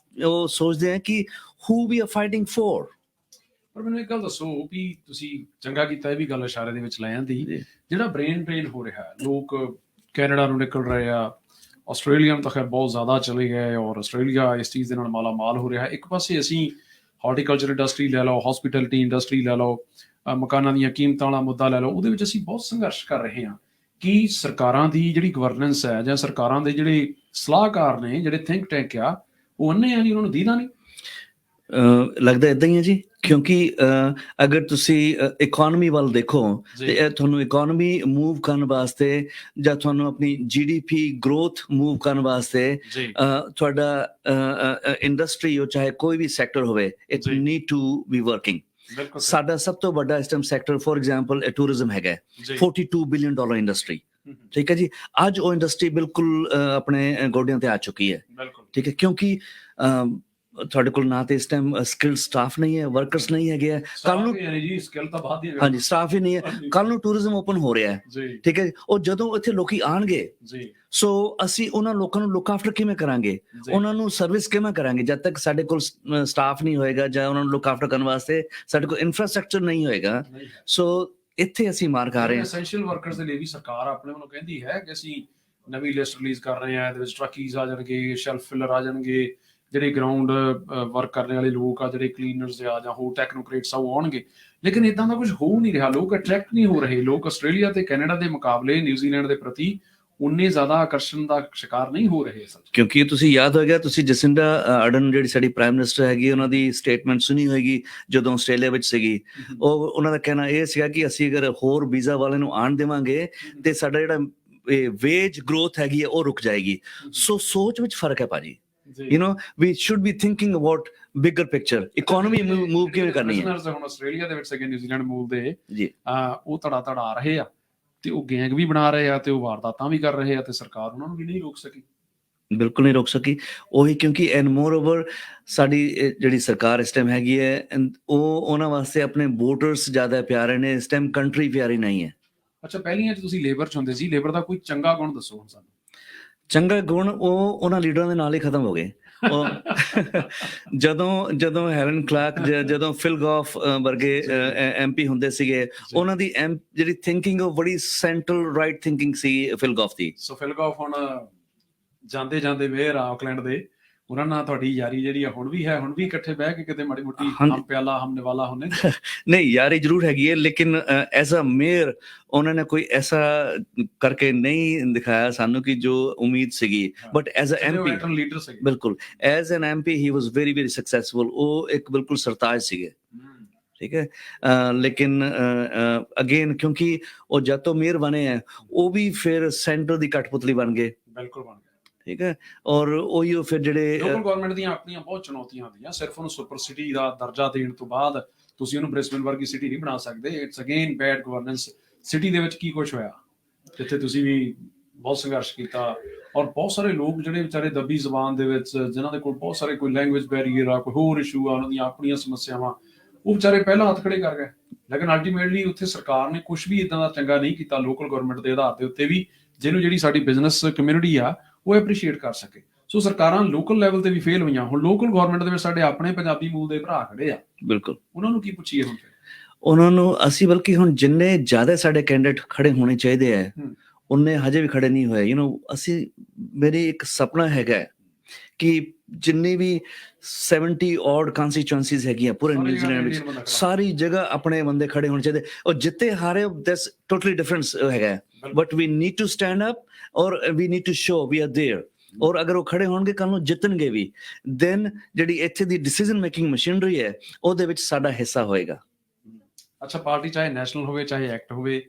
ਉਹ ਸੋਚਦੇ ਆ ਕਿ who we are fighting for। ਪਰ ਮੈਨੂੰ ਇੱਕ ਗੱਲ ਦੱਸੋ ਵੀ ਤੁਸੀਂ ਚੰਗਾ ਕੀਤਾ ਇਹ ਵੀ ਗੱਲ ਇਸ਼ਾਰੇ ਦੇ ਵਿੱਚ ਲੈ ਆਂਦੀ, ਜਿਹੜਾ ਬ੍ਰੇਨ ਡਰੇਨ ਹੋ ਰਿਹਾ, ਲੋਕ ਕੈਨੇਡਾ ਨੂੰ ਨਿਕਲ ਰਹੇ ਆ, ਆਸਟ੍ਰੇਲੀਆ ਨੂੰ ਤਾਂ ਖੈਰ ਬਹੁਤ ਜ਼ਿਆਦਾ ਚਲੇ ਗਏ, ਔਰ ਆਸਟ੍ਰੇਲੀਆ ਇਸ ਚੀਜ਼ ਦੇ ਨਾਲ ਮਾਲਾ ਮਾਲ ਹੋ ਰਿਹਾ। ਇੱਕ ਪਾਸੇ ਅਸੀਂ ਹਾਰਟੀਕਲਚਰ ਇੰਡਸਟਰੀ ਲੈ ਲਓ, ਹੌਸਪੀਟੈਲਿਟੀ ਇੰਡਸਟਰੀ ਲੈ ਲਓ, ਮਕਾਨਾਂ ਦੀਆਂ ਕੀਮਤਾਂ ਵਾਲਾ ਮੁੱਦਾ ਲੈ ਲਓ, ਉਹਦੇ ਵਿੱਚ ਅਸੀਂ ਬਹੁਤ ਸੰਘਰਸ਼ ਕਰ ਰਹੇ ਹਾਂ। ਕੀ ਸਰਕਾਰਾਂ ਦੀ ਜਿਹੜੀ ਗਵਰਨੈਂਸ ਹੈ, ਜਾਂ ਸਰਕਾਰਾਂ ਦੇ ਜਿਹੜੇ ਸਲਾਹਕਾਰ ਨੇ, ਜਿਹੜੇ ਥਿੰਕ ਟੈਂਕ ਆ, ਉਹ ਅੰਨੇ ਆ ਜੀ, ਉਹਨਾਂ ਨੂੰ ਦੀਦਾ ਨਹੀਂ? ਲੱਗਦਾ ਏਦਾਂ ਹੀ ਹੈ ਜੀ, ਕਿਉਂਕਿ ਅਗਰ ਤੁਸੀਂ ਇਕੋਨਮੀ ਵੱਲ ਦੇਖੋ ਤੇ ਤੁਹਾਨੂੰ ਇਕੋਨਮੀ ਮੂਵ ਕਰਨ ਵਾਸਤੇ, ਜਾਂ ਤੁਹਾਨੂੰ ਆਪਣੀ GDP ਗਰੋਥ ਮੂਵ ਕਰਨ ਵਾਸਤੇ, ਤੁਹਾਡਾ ਇੰਡਸਟਰੀ ਹੋ ਚਾਹੇ ਕੋਈ ਵੀ ਸੈਕਟਰ ਹੋਵੇ, it need to be working. ਸਾਡਾ ਸਭ ਤੋਂ ਵੱਡਾ ਇਸ time sector for example tourism ਹੈਗਾ, $42 ਬਿਲੀਅਨ ਇੰਡਸਟਰੀ। ਠੀਕ ਹੈ ਜੀ, ਅੱਜ ਉਹ ਇੰਡਸਟਰੀ ਬਿਲਕੁਲ ਆਪਣੇ ਗੋਡਿਆਂ ਤੇ ਆ ਚੁੱਕੀ ਹੈ। ਠੀਕ ਹੈ, ਕਿਉਂਕਿ ਤੁਹਾਡੇ ਕੋਲ ਨਾ ਤੇ ਇਸ ਟਾਈਮ ਸਕਿਲਡ ਸਟਾਫ ਨਹੀਂ ਹੈ, ਵਰਕਰਸ ਨਹੀਂ ਹੈਗੇ। ਕੱਲ ਨੂੰ ਹਾਂਜੀ ਸਟਾਫ ਹੀ ਨਹੀਂ ਹੈ, ਕੱਲ ਨੂੰ ਟੂਰਿਜ਼ਮ ਓਪਨ ਹੋ ਰਿਹਾ ਹੈ। ਠੀਕ ਹੈ, ਉਹ ਜਦੋਂ ਇੱਥੇ ਲੋਕੀ ਆਣਗੇ, ਸੋ ਅਸੀਂ ਉਹਨਾਂ ਲੋਕਾਂ ਨੂੰ ਲੁੱਕ ਆਫਟਰ ਕਿਵੇਂ ਕਰਾਂਗੇ, ਉਹਨਾਂ ਨੂੰ ਸਰਵਿਸ ਕਿਵੇਂ ਕਰਾਂਗੇ, ਜਦ ਤੱਕ ਸਾਡੇ ਕੋਲ ਸਟਾਫ ਨਹੀਂ ਹੋਏਗਾ, ਜਾਂ ਉਹਨਾਂ ਨੂੰ ਲੁੱਕ ਆਫਟਰ ਕਰਨ ਵਾਸਤੇ ਸਾਡੇ ਕੋਲ ਇਨਫਰਾਸਟ੍ਰਕਚਰ ਨਹੀਂ ਹੋਏਗਾ। ਸੋ ਇੱਥੇ ਅਸੀਂ ਮਾਰ ਖਾ ਰਹੇ ਹਾਂ। ਐਸੈਂਸ਼ੀਅਲ ਵਰਕਰਸ ਦੇ ਲਈ ਵੀ ਸਰਕਾਰ ਆਪਣੇ ਵੱਲੋਂ ਕਹਿੰਦੀ ਹੈ ਕਿ ਅਸੀਂ ਨਵੀਂ ਲਿਸਟ ਰਿਲੀਜ਼ ਕਰ ਰਹੇ ਹਾਂ, ਇਹਦੇ ਵਿੱਚ ਟਰੱਕੀਜ਼ ਆ ਜਾਣਗੇ, ਸ਼ੈਲਫ ਫਿਲਰ ਆ ਜਾਣਗੇ, ਜਿਹੜੇ ਗਰਾਊਂਡ ਵਰਕ ਕਰਨ ਵਾਲੇ ਲੋਕ ਆ, ਜਿਹੜੇ ਕਲੀਨਰਸ ਆ, ਜਾਂ ਹੋਰ ਟੈਕਨੋਕ੍ਰੇਟਸ ਆ, ਉਹ ਆਉਣਗੇ। ਲੇਕਿਨ ਇਦਾਂ ਦਾ ਕੁਝ ਹੋ ਨਹੀਂ ਰਿਹਾ, ਲੋਕ ਅਟਰੈਕਟ ਨਹੀਂ ਹੋ ਰਹੇ। ਲੋਕ ਆਸਟ੍ਰੇਲੀਆ ਤੇ ਕੈਨੇਡਾ ਦੇ ਮੁਕਾਬਲੇ ਨਿਊਜ਼ੀਲੈਂਡ ਦੇ ਪ੍ਰਤੀ ਉਨੇ ਜ਼ਿਆਦਾ ਆਕਰਸ਼ਣ ਦਾ ਸ਼ਿਕਾਰ ਨਹੀਂ ਹੋ ਰਹੇ। ਕਿਉਂਕਿ ਤੁਸੀਂ ਯਾਦ ਹੋਏਗਾ, ਤੁਸੀਂ ਜਸਿੰਡਾ ਆਰਡਨ ਜਿਹੜੀ ਸਾਡੀ ਪ੍ਰਾਈਮ ਮਿਨਿਸਟਰ ਹੈਗੀ, ਉਹਨਾਂ ਦੀ ਸਟੇਟਮੈਂਟ ਸੁਣੀ ਹੋਏਗੀ ਜਦੋਂ ਆਸਟ੍ਰੇਲੀਆ ਵਿੱਚ ਸੀਗੀ। ਉਹਨਾਂ ਦਾ ਕਹਿਣਾ ਇਹ ਸੀਗਾ ਕਿ ਅਸੀਂ ਅਗਰ ਹੋਰ ਵੀਜ਼ਾ ਵਾਲਿਆਂ ਨੂੰ ਆਣ ਦੇਵਾਂਗੇ ਤੇ ਸਾਡਾ ਜਿਹੜਾ ਵੇਜ ਗਰੋਥ ਹੈਗੀ ਹੈ ਉਹ ਰੁਕ ਜਾਏਗੀ। ਸੋ ਸੋਚ ਵਿੱਚ ਫਰਕ ਹੈ ਭਾਜੀ। we should be thinking about bigger picture, economy move ਕਿਵੇਂ ਕਰਨੀ ਹੈ। ਹੁਣ ਆਸਟ੍ਰੇਲੀਆ ਦੇ ਵਿੱਚ ਸਗੇ ਨਿਊਜ਼ੀਲੈਂਡ ਮੂਵ ਦੇ ਉਹ ਧੜਾ ਆ ਰਹੇ ਆ, ਤੇ ਉਹ ਗੈਂਗ ਵੀ ਬਣਾ ਰਹੇ ਆ, ਤੇ ਉਹ ਵਾਰਦਾਤਾਂ ਵੀ ਕਰ ਰਹੇ ਆ, ਤੇ ਸਰਕਾਰ ਉਹਨਾਂ ਨੂੰ ਵੀ ਨਹੀਂ ਰੋਕ ਸਕੀ। ਬਿਲਕੁਲ ਨਹੀਂ ਰੋਕ ਸਕੀ। ਉਹੀ ਕਿਉਂਕਿ ਐਂਡ ਮੋਰ ਓਵਰ ਸਾਡੀ ਜਿਹੜੀ ਸਰਕਾਰ ਇਸ ਟਾਈਮ ਹੈਗੀ ਹੈ, ਉਹ ਉਹਨਾਂ ਵਾਸਤੇ ਆਪਣੇ ਵੋਟਰਸ ਜ਼ਿਆਦਾ ਪਿਆਰੇ ਨੇ, ਇਸ ਟਾਈਮ ਕੰਟਰੀ ਪਿਆਰੀ ਨਹੀਂ ਹੈ। ਅੱਛਾ, ਪਹਿਲੀਆਂ ਚ ਤੁਸੀਂ ਲੇਬਰ ਚ ਹੁੰਦੇ ਸੀ, ਲੇਬਰ ਦਾ ਕੋਈ ਚੰਗਾ ਗੁਣ ਦੱਸੋ ਹੁਣ ਸਾਨੂੰ। ਚੰਗਾ ਗੁਣ ਉਹ ਉਹਨਾਂ ਲੀਡਰਾਂ ਦੇ ਨਾਲ ਹੀ ਖਤਮ ਹੋ ਗਏ। ਜਦੋਂ ਹੈਲਨ ਕਲਾਰਕ, ਜਦੋਂ ਫਿਲ ਗੌਫ ਵਰਗੇ MP ਹੁੰਦੇ ਸੀਗੇ, ਉਹਨਾਂ ਦੀ ਜਿਹੜੀ ਥਿੰਕਿੰਗ ਉਹ ਬੜੀ ਸੈਂਟਰਲ ਰਾਈਟ ਥਿੰਕਿੰਗ ਸੀ ਫਿਲ ਗੌਫ ਦੀ। ਸੋ ਫਿਲ ਗੌਫ ਹੁਣ ਜਾਂਦੇ ਮੇਅਰ ਆ ਆਕਲੈਂਡ ਦੇ, ਉਹਨਾਂ ਨਾਲ ਤੁਹਾਡੀ ਯਾਰੀ ਜਿਹੜੀ ਆ ਹੁਣ ਵੀ ਹੈ? ਹੁਣ ਵੀ ਇਕੱਠੇ ਬਹਿ ਕੇ ਕਿਤੇ ਮਾੜੀ ਮੋਟੀ ਹਮ ਪਿਆਲਾ ਹਮ ਨਿਵਾਲਾ ਹੁੰਦੇ? ਨਹੀਂ, ਯਾਰੀ ਜ਼ਰੂਰ ਹੈਗੀ ਹੈ, ਲੇਕਿਨ ਐਜ਼ ਅ ਮੇਅਰ ਉਹਨਾਂ ਨੇ ਕੋਈ ਐਸਾ ਕਰਕੇ ਨਹੀਂ ਦਿਖਾਇਆ ਸਾਨੂੰ ਕਿ ਜੋ ਉਮੀਦ ਸੀਗੀ। But as a MP leader ਸੀ, ਬਿਲਕੁਲ ਐਜ਼ ਐਨ MP ਹੀ ਵਾਸ ਵੈਰੀ ਵੈਰੀ ਸਕਸੈਸਫੁਲ। ਉਹ ਇੱਕ ਬਿਲਕੁਲ ਸਰਤਾਜ ਸੀਗੇ। ਠੀਕ ਹੈ, ਲੇਕਿਨ ਅਗੇਨ ਕਿਉਂਕਿ ਉਹ ਜਦ ਤੋਂ ਮੇਅਰ ਬਣੇ ਹੈ, ਉਹ ਵੀ ਫਿਰ ਸੈਂਟਰ ਦੀ ਕਠਪੁਤਲੀ ਬਣ ਗਏ। ਬਿਲਕੁਲ ਬਣ ਗਏ। ਠੀਕ ਹੈ, ਔਰ ਉਹੀ ਉਹ ਫਿਰ ਜਿਹੜੇ ਲੋਕਲ ਗਵਰਨਮੈਂਟ ਦੀਆਂ ਆਪਣੀਆਂ ਬਹੁਤ ਚੁਣੌਤੀਆਂ ਹੁੰਦੀਆਂ। ਸਿਰਫ ਉਹਨੂੰ ਸੁਪਰ ਸਿਟੀ ਦਾ ਦਰਜਾ ਦੇਣ ਤੋਂ ਬਾਅਦ ਤੁਸੀਂ ਉਹਨੂੰ ਬ੍ਰਿਸਬਨ ਵਰਗੀ ਸਿਟੀ ਨਹੀਂ ਬਣਾ ਸਕਦੇ। It's again bad governance. City ਦੇ ਵਿੱਚ ਕੀ ਕੁਛ ਹੋਇਆ, ਜਿੱਥੇ ਤੁਸੀਂ ਵੀ ਬਹੁਤ ਸੰਘਰਸ਼ ਕੀਤਾ, ਔਰ ਬਹੁਤ ਸਾਰੇ ਲੋਕ ਜਿਹੜੇ ਵਿਚਾਰੇ ਦੱਬੀ ਜ਼ਬਾਨ ਦੇ ਵਿੱਚ, ਜਿਨ੍ਹਾਂ ਦੇ ਕੋਲ ਬਹੁਤ ਸਾਰੇ ਕੋਈ ਲੈਂਗੁਏਜ ਬੈਰੀਅਰ ਆ, ਕੋਈ ਹੋਰ ਇਸ਼ੂ ਆ, ਉਹਨਾਂ ਦੀਆਂ ਆਪਣੀਆਂ ਸਮੱਸਿਆਵਾਂ, ਉਹ ਵਿਚਾਰੇ ਪਹਿਲਾਂ ਹੱਥ ਖੜੇ ਕਰ ਗਏ। ਲੇਕਿਨ ਅਲਟੀਮੇਟਲੀ ਉੱਥੇ ਸਰਕਾਰ ਨੇ ਕੁਛ ਵੀ ਇਦਾਂ ਦਾ ਚੰਗਾ ਨਹੀਂ ਕੀਤਾ ਲੋਕਲ ਗਵਰਨਮੈਂਟ ਦੇ ਆਧਾਰ ਦੇ ਉੱਤੇ ਵੀ, ਜਿਹਨੂੰ ਜਿਹੜੀ ਸਾਡੀ ਬਿਜ਼ਨਸ ਕਮਿਊਨਿਟੀ ਆ ਉਹ ਐਪਰੀਸ਼ੀਏਟ ਕਰ ਸਕੇ। ਸੋ ਸਰਕਾਰਾਂ ਲੋਕਲ ਲੈਵਲ ਤੇ ਵੀ ਫੇਲ ਹੋਈਆਂ। ਹੁਣ ਲੋਕਲ ਗਵਰਨਮੈਂਟ ਦੇ ਵਿੱਚ ਸਾਡੇ ਆਪਣੇ ਪੰਜਾਬੀ ਮੂਲ ਦੇ ਭਰਾ ਖੜੇ ਆ, ਬਿਲਕੁਲ, ਉਹਨਾਂ ਨੂੰ ਕੀ ਪੁੱਛੀਏ ਹੁਣ? ਉਹਨਾਂ ਨੂੰ ਅਸੀਂ ਬਲਕਿ ਹੁਣ ਜਿੰਨੇ ਜ਼ਿਆਦਾ ਸਾਡੇ ਕੈਂਡੀਡੇਟ ਖੜੇ ਹੋਣੇ ਚਾਹੀਦੇ ਹੈ, ਉਨੇ ਹਜੇ ਵੀ ਖੜੇ ਨਹੀਂ ਹੋਏ। ਅਸੀਂ ਮੇਰੀ ਇੱਕ ਸੁਪਨਾ ਹੈਗਾ ਕਿ ਜਿੰਨੀ ਵੀ 70 ਔਡ ਕਨਸਟੀਚੁਐਂਸੀਜ਼ ਹੈਗੀਆਂ ਪੂਰੇ ਨਿਊਜ਼ੀਲੈਂਡ ਵਿੱਚ ਸਾਰੀ ਜਗ੍ਹਾ ਆਪਣੇ ਬੰਦੇ ਖੜੇ ਹੋਣੇ ਚਾਹੀਦੇ, ਔਰ ਜਿੱਤੇ ਹਾਰੇ ਦੈਟਸ ਟੋਟਲੀ ਡਿਫਰੈਂਸ ਹੈਗਾ, but we need to stand up ਔਰ we need to show we are there. ਔਰ ਅਗਰ ਉਹ ਖੜੇ ਹੋਣਗੇ ਕੱਲ ਨੂੰ ਜਿੱਤਣਗੇ ਵੀ, ਦੈਨ ਜਿਹੜੀ ਇੱਥੇ ਦੀ ਡਿਸੀਜਨ ਮੇਕਿੰਗ ਮਸ਼ੀਨਰੀ ਹੈ ਉਹਦੇ ਵਿੱਚ ਸਾਡਾ ਹਿੱਸਾ ਹੋਏਗਾ। ਅੱਛਾ, ਪਾਰਟੀ ਚਾਹੇ ਨੈਸ਼ਨਲ ਹੋਵੇ, ਚਾਹੇ ਐਕਟ ਹੋਵੇ,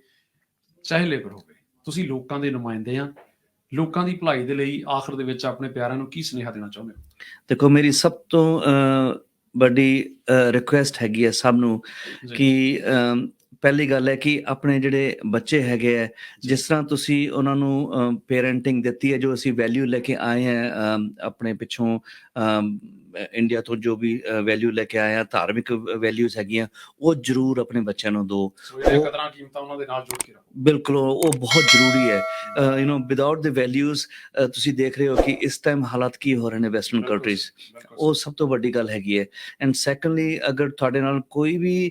ਚਾਹੇ ਲੇਬਰ ਹੋਵੇ, ਤੁਸੀਂ ਲੋਕਾਂ ਦੇ ਨੁਮਾਇੰਦੇ ਆ, ਲੋਕਾਂ ਦੀ ਭਲਾਈ ਦੇ ਲਈ ਆਖਰ ਦੇ ਵਿੱਚ ਆਪਣੇ ਪਿਆਰਿਆਂ ਨੂੰ ਕੀ ਸੁਨੇਹਾ ਦੇਣਾ ਚਾਹੁੰਦੇ ਹੋ? ਦੇਖੋ, ਮੇਰੀ ਸਭ ਤੋਂ ਵੱਡੀ ਰਿਕੁਐਸਟ ਹੈਗੀ ਹੈ ਸਭ ਨੂੰ ਕਿ ਪਹਿਲੀ ਗੱਲ ਹੈ ਕਿ ਆਪਣੇ ਜਿਹੜੇ ਬੱਚੇ ਹੈਗੇ ਹੈ, ਜਿਸ ਤਰ੍ਹਾਂ ਤੁਸੀਂ ਉਹਨਾਂ ਨੂੰ ਪੇਰੈਂਟਿੰਗ ਦਿੱਤੀ ਹੈ, ਜੋ ਅਸੀਂ ਵੈਲਿਊ ਲੈ ਕੇ ਆਏ ਹੈ ਆਪਣੇ ਪਿੱਛੋਂ ਇੰਡੀਆ ਤੋਂ, ਜੋ ਵੀ ਵੈਲਿਊ ਲੈ ਕੇ ਆਏ ਆ, ਧਾਰਮਿਕ ਵੈਲਿਊਜ਼ ਹੈਗੀਆਂ, ਉਹ ਜ਼ਰੂਰ ਆਪਣੇ ਬੱਚਿਆਂ ਨੂੰ ਦਿਓ। ਕਦਰਾਂ ਕੀਮਤਾਂ ਉਹਨਾਂ ਦੇ ਨਾਲ ਜੋੜ ਕੇ ਰੱਖੋ। ਬਿਲਕੁਲ, ਉਹ ਬਹੁਤ ਜ਼ਰੂਰੀ ਹੈ। You know without the values ਤੁਸੀਂ ਦੇਖ ਰਹੇ ਹੋ ਕਿ ਇਸ ਟਾਈਮ ਹਾਲਾਤ ਕੀ ਹੋ ਰਹੇ ਨੇ ਵੈਸਟਰਨ ਕੰਟਰੀਜ਼, ਉਹ ਸਭ ਤੋਂ ਵੱਡੀ ਗੱਲ ਹੈਗੀ ਹੈ। ਐਂਡ ਸੈਕੰਡਲੀ, ਅਗਰ ਤੁਹਾਡੇ ਨਾਲ ਕੋਈ ਵੀ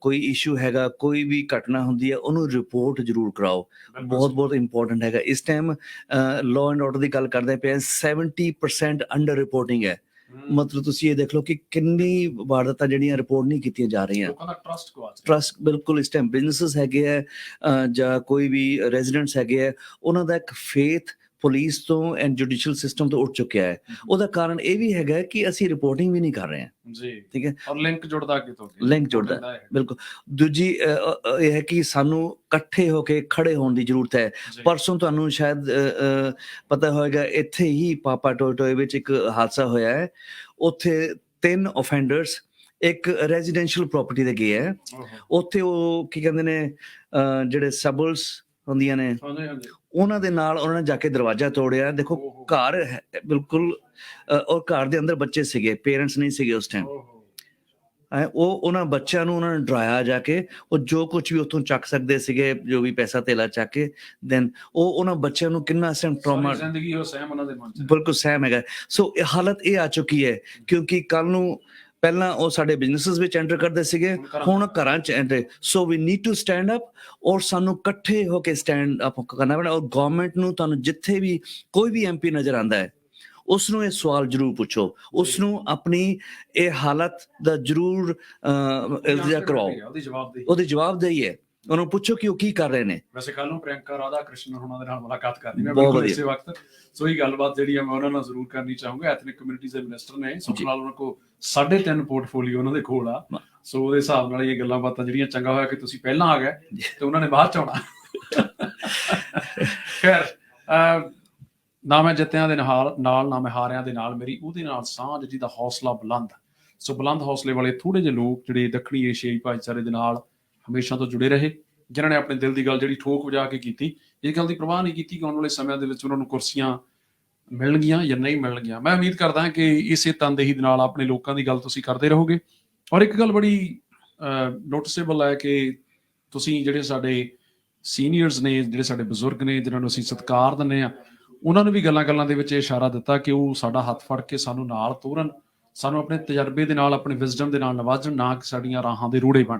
ਕੋਈ ਇਸ਼ੂ ਹੈਗਾ, ਕੋਈ ਵੀ ਘਟਨਾ ਹੁੰਦੀ ਹੈ, ਉਹਨੂੰ ਰਿਪੋਰਟ ਜ਼ਰੂਰ ਕਰਾਓ, ਬਹੁਤ ਇੰਪੋਰਟੈਂਟ ਹੈਗਾ। ਇਸ ਟਾਈਮ ਲਾਅ ਐਂਡ ਆਰਡਰ ਦੀ ਗੱਲ ਕਰਦੇ ਪਏ, 70% ਅੰਡਰ ਰਿਪੋਰਟਿੰਗ ਹੈ। ਮਤਲਬ ਤੁਸੀਂ ਇਹ ਦੇਖ ਲਓ ਕਿ ਕਿੰਨੀ ਵਾਰਦਾਤਾਂ ਜਿਹੜੀਆਂ ਰਿਪੋਰਟ ਨਹੀਂ ਕੀਤੀਆਂ ਜਾ ਰਹੀਆਂ। ਟਰਸਟ ਬਿਲਕੁਲ ਇਸ ਟਾਈਮ ਬਿਜ਼ਨੈਸਿਸ ਹੈਗੇ ਹੈ ਜਾਂ ਕੋਈ ਵੀ ਰੈਜ਼ੀਡੈਂਟਸ ਹੈਗੇ ਹੈ, ਉਹਨਾਂ ਦਾ ਇੱਕ ਫੇਥ ਪੁਲਿਸ ਤੋਂ ਐਂਡ ਜੁਡੀਸ਼ੀਅਲ ਸਿਸਟਮ ਤੋਂ ਉੱਠ ਚੁੱਕਿਆ ਹੈ। ਉਹਦਾ ਕਾਰਨ ਇਹ ਵੀ ਹੈਗਾ ਕਿ ਅਸੀਂ ਰਿਪੋਰਟਿੰਗ ਵੀ ਨਹੀਂ ਕਰ ਰਹੇ ਹਾਂ ਜੀ, ਠੀਕ ਹੈ, ਔਰ ਲਿੰਕ ਜੁੜਦਾ ਬਿਲਕੁਲ। ਦੂਜੀ ਇਹ ਹੈ ਕਿ ਸਾਨੂੰ ਇਕੱਠੇ ਹੋ ਕੇ ਖੜੇ ਹੋਣ ਦੀ ਜ਼ਰੂਰਤ ਹੈ। ਪਰਸੋਂ ਤੁਹਾਨੂੰ ਸ਼ਾਇਦ ਪਤਾ ਹੋਏਗਾ, ਇੱਥੇ ਹੀ ਪਾਪਾ ਟੋਏ ਵਿੱਚ ਇੱਕ ਹਾਦਸਾ ਹੋਇਆ ਹੈ। ਉੱਥੇ 3 ਅਫੈਂਡਰਸ ਇੱਕ ਰੈਜ਼ੀਡੈਂਸ਼ੀਅਲ ਪ੍ਰਾਪਰਟੀ ਤੇ ਗਏ ਹੈ। ਉੱਥੇ ਉਹ ਕੀ ਕਹਿੰਦੇ ਨੇ, ਜਿਹੜੇ ਸਬਲਸ ਹੁੰਦੀਆਂ ਨੇ, ਉਹਨਾਂ ਦੇ ਨਾਲ ਉਹਨਾਂ ਨੇ ਜਾ ਕੇ ਦਰਵਾਜ਼ਾ ਤੋੜਿਆ। ਦੇਖੋ, ਘਰ ਬਿਲਕੁਲ, ਔਰ ਘਰ ਦੇ ਅੰਦਰ ਬੱਚੇ ਸੀਗੇ, ਪੇਰੈਂਟਸ ਨਹੀਂ ਸੀਗੇ ਉਸ ਟਾਈਮ। ਉਹਨਾਂ ਬੱਚਿਆਂ ਨੂੰ ਉਹਨਾਂ ਨੇ ਡਰਾਇਆ ਜਾ ਕੇ, ਉਹ ਜੋ ਕੁਝ ਵੀ ਉੱਥੋਂ ਚੱਕ ਸਕਦੇ ਸੀਗੇ, ਜੋ ਵੀ ਪੈਸਾ ਧੇਲਾ ਚੱਕ ਕੇ, ਦੈਨ ਉਹਨਾਂ ਬੱਚਿਆਂ ਨੂੰ ਕਿੰਨਾ ਟਰਾਮਾ, ਬਿਲਕੁਲ ਸਹਿਮ ਹੈਗਾ। ਸੋ ਹਾਲਤ ਇਹ ਆ ਚੁੱਕੀ ਹੈ, ਕਿਉਂਕਿ ਕੱਲ ਨੂੰ ਪਹਿਲਾਂ ਉਹ ਸਾਡੇ ਬਿਜ਼ਨੈਸਿਸ ਵਿੱਚ ਐਂਟਰ ਕਰਦੇ ਸੀਗੇ, ਹੁਣ ਘਰਾਂ 'ਚ enter. So we need to stand up, ਔਰ ਸਾਨੂੰ ਇਕੱਠੇ ਹੋ ਕੇ ਸਟੈਂਡ ਅਪ ਕਰਨਾ ਪੈਣਾ। ਔਰ ਗਵਰਨਮੈਂਟ ਨੂੰ, ਤੁਹਾਨੂੰ ਜਿੱਥੇ ਵੀ ਕੋਈ ਵੀ MP ਨਜ਼ਰ ਆਉਂਦਾ ਹੈ, ਉਸ ਨੂੰ ਇਹ ਸਵਾਲ ਜ਼ਰੂਰ ਪੁੱਛੋ, ਉਸ ਨੂੰ ਆਪਣੀ ਇਹ ਹਾਲਤ ਦਾ ਜ਼ਰੂਰ ਕਰਵਾਓ, ਉਹਦੀ ਜਵਾਬਦੇਹੀ ਹੈ। ਉਹਨੂੰ ਪੁੱਛੋ ਕਿ ਉਹ ਕੀ ਕਰ ਰਹੇ ਨੇ। ਵੈਸੇ ਕੱਲ ਨੂੰ ਪ੍ਰਿਯੰਕਾ ਰਾਧਾ ਕ੍ਰਿਸ਼ਨ ਉਹਨਾਂ ਦੇ ਨਾਲ ਮੁਲਾਕਾਤ ਕਰਨੀ ਮੈਂ ਬਿਲਕੁਲ ਇਸੇ ਵਕਤ, ਸੋ ਇਹ ਗੱਲਬਾਤ ਜਿਹੜੀ ਆ ਮੈਂ ਉਹਨਾਂ ਨਾਲ ਜ਼ਰੂਰ ਕਰਨੀ ਚਾਹੂੰਗਾ। ਐਥਨਿਕ ਕਮਿਊਨਿਟੀਜ਼ ਦੇ ਮਿਨਿਸਟਰ ਨੇ, ਸੁਖ ਨਾਲ ਉਹਨਾਂ ਕੋਲ 3.5 ਪੋਰਟਫੋਲੀਓ ਉਹਨਾਂ ਦੇ ਕੋਲ ਆ। ਸੋ ਉਹਦੇ ਹਿਸਾਬ ਨਾਲ ਇਹ ਗੱਲਾਂ ਬਾਤਾਂ ਜਿਹੜੀਆਂ, ਚੰਗਾ ਹੋਇਆ ਕਿ ਤੁਸੀਂ ਪਹਿਲਾਂ ਆ ਗਏ ਤੇ ਉਹਨਾਂ ਨੇ ਬਾਅਦ ਚ ਆਉਣਾ। ਖੈਰ, ਨਾ ਮੈਂ ਜਿੱਤਿਆਂ ਦੇ ਨਾਲ ਨਾ ਮੈਂ ਹਾਰਿਆਂ ਦੇ ਨਾਲ, ਮੇਰੀ ਉਹਦੇ ਨਾਲ ਸਾਂਝ ਜਿਹਦਾ ਹੌਸਲਾ ਬੁਲੰਦ। ਸੋ ਬੁਲੰਦ ਹੌਸਲੇ ਵਾਲੇ ਥੋੜੇ ਜਿਹੇ ਲੋਕ ਜਿਹੜੇ ਦੱਖਣੀ ਏਸ਼ੀਆਈ ਭਾਈਚਾਰੇ ਦੇ ਨਾਲ ਹਮੇਸ਼ਾ ਤੋਂ ਜੁੜੇ ਰਹੇ, ਜਿਨ੍ਹਾਂ ਨੇ ਆਪਣੇ ਦਿਲ ਦੀ ਗੱਲ ਜਿਹੜੀ ਠੋਕ ਵਜਾ ਕੇ ਕੀਤੀ, ਇਹ ਗੱਲ ਦੀ ਪ੍ਰਵਾਹ ਨਹੀਂ ਕੀਤੀ ਕਿ ਆਉਣ ਵਾਲੇ ਸਮਿਆਂ ਦੇ ਵਿੱਚ ਉਹਨਾਂ ਨੂੰ ਕੁਰਸੀਆਂ ਮਿਲਣਗੀਆਂ ਜਾਂ ਨਹੀਂ ਮਿਲਣਗੀਆਂ। ਮੈਂ ਉਮੀਦ ਕਰਦਾ ਹਾਂ ਕਿ ਇਸੇ ਤਨਦੇਹੀ ਦੇ ਨਾਲ ਆਪਣੇ ਲੋਕਾਂ ਦੀ ਗੱਲ ਤੁਸੀਂ ਕਰਦੇ ਰਹੋਗੇ। ਔਰ ਇੱਕ ਗੱਲ ਬੜੀ ਨੋਟਿਸੇਬਲ ਹੈ ਕਿ ਤੁਸੀਂ ਜਿਹੜੇ ਸਾਡੇ ਸੀਨੀਅਰਸ ਨੇ, ਜਿਹੜੇ ਸਾਡੇ ਬਜ਼ੁਰਗ ਨੇ, ਜਿਨ੍ਹਾਂ ਨੂੰ ਅਸੀਂ ਸਤਿਕਾਰ ਦਿੰਦੇ ਹਾਂ, ਉਹਨਾਂ ਨੂੰ ਵੀ ਗੱਲਾਂ ਦੇ ਵਿੱਚ ਇਹ ਇਸ਼ਾਰਾ ਦਿੱਤਾ ਕਿ ਉਹ ਸਾਡਾ ਹੱਥ ਫੜ ਕੇ ਸਾਨੂੰ ਨਾਲ ਤੋਰਨ, ਸਾਨੂੰ ਆਪਣੇ ਤਜਰਬੇ ਦੇ ਨਾਲ, ਆਪਣੇ ਵਿਜ਼ਡਮ ਦੇ ਨਾਲ ਨਵਾਜ਼ਣ, ਨਾ ਕਿ ਸਾਡੀਆਂ ਰਾਹਾਂ ਦੇ ਰੂੜੇ ਬਣ।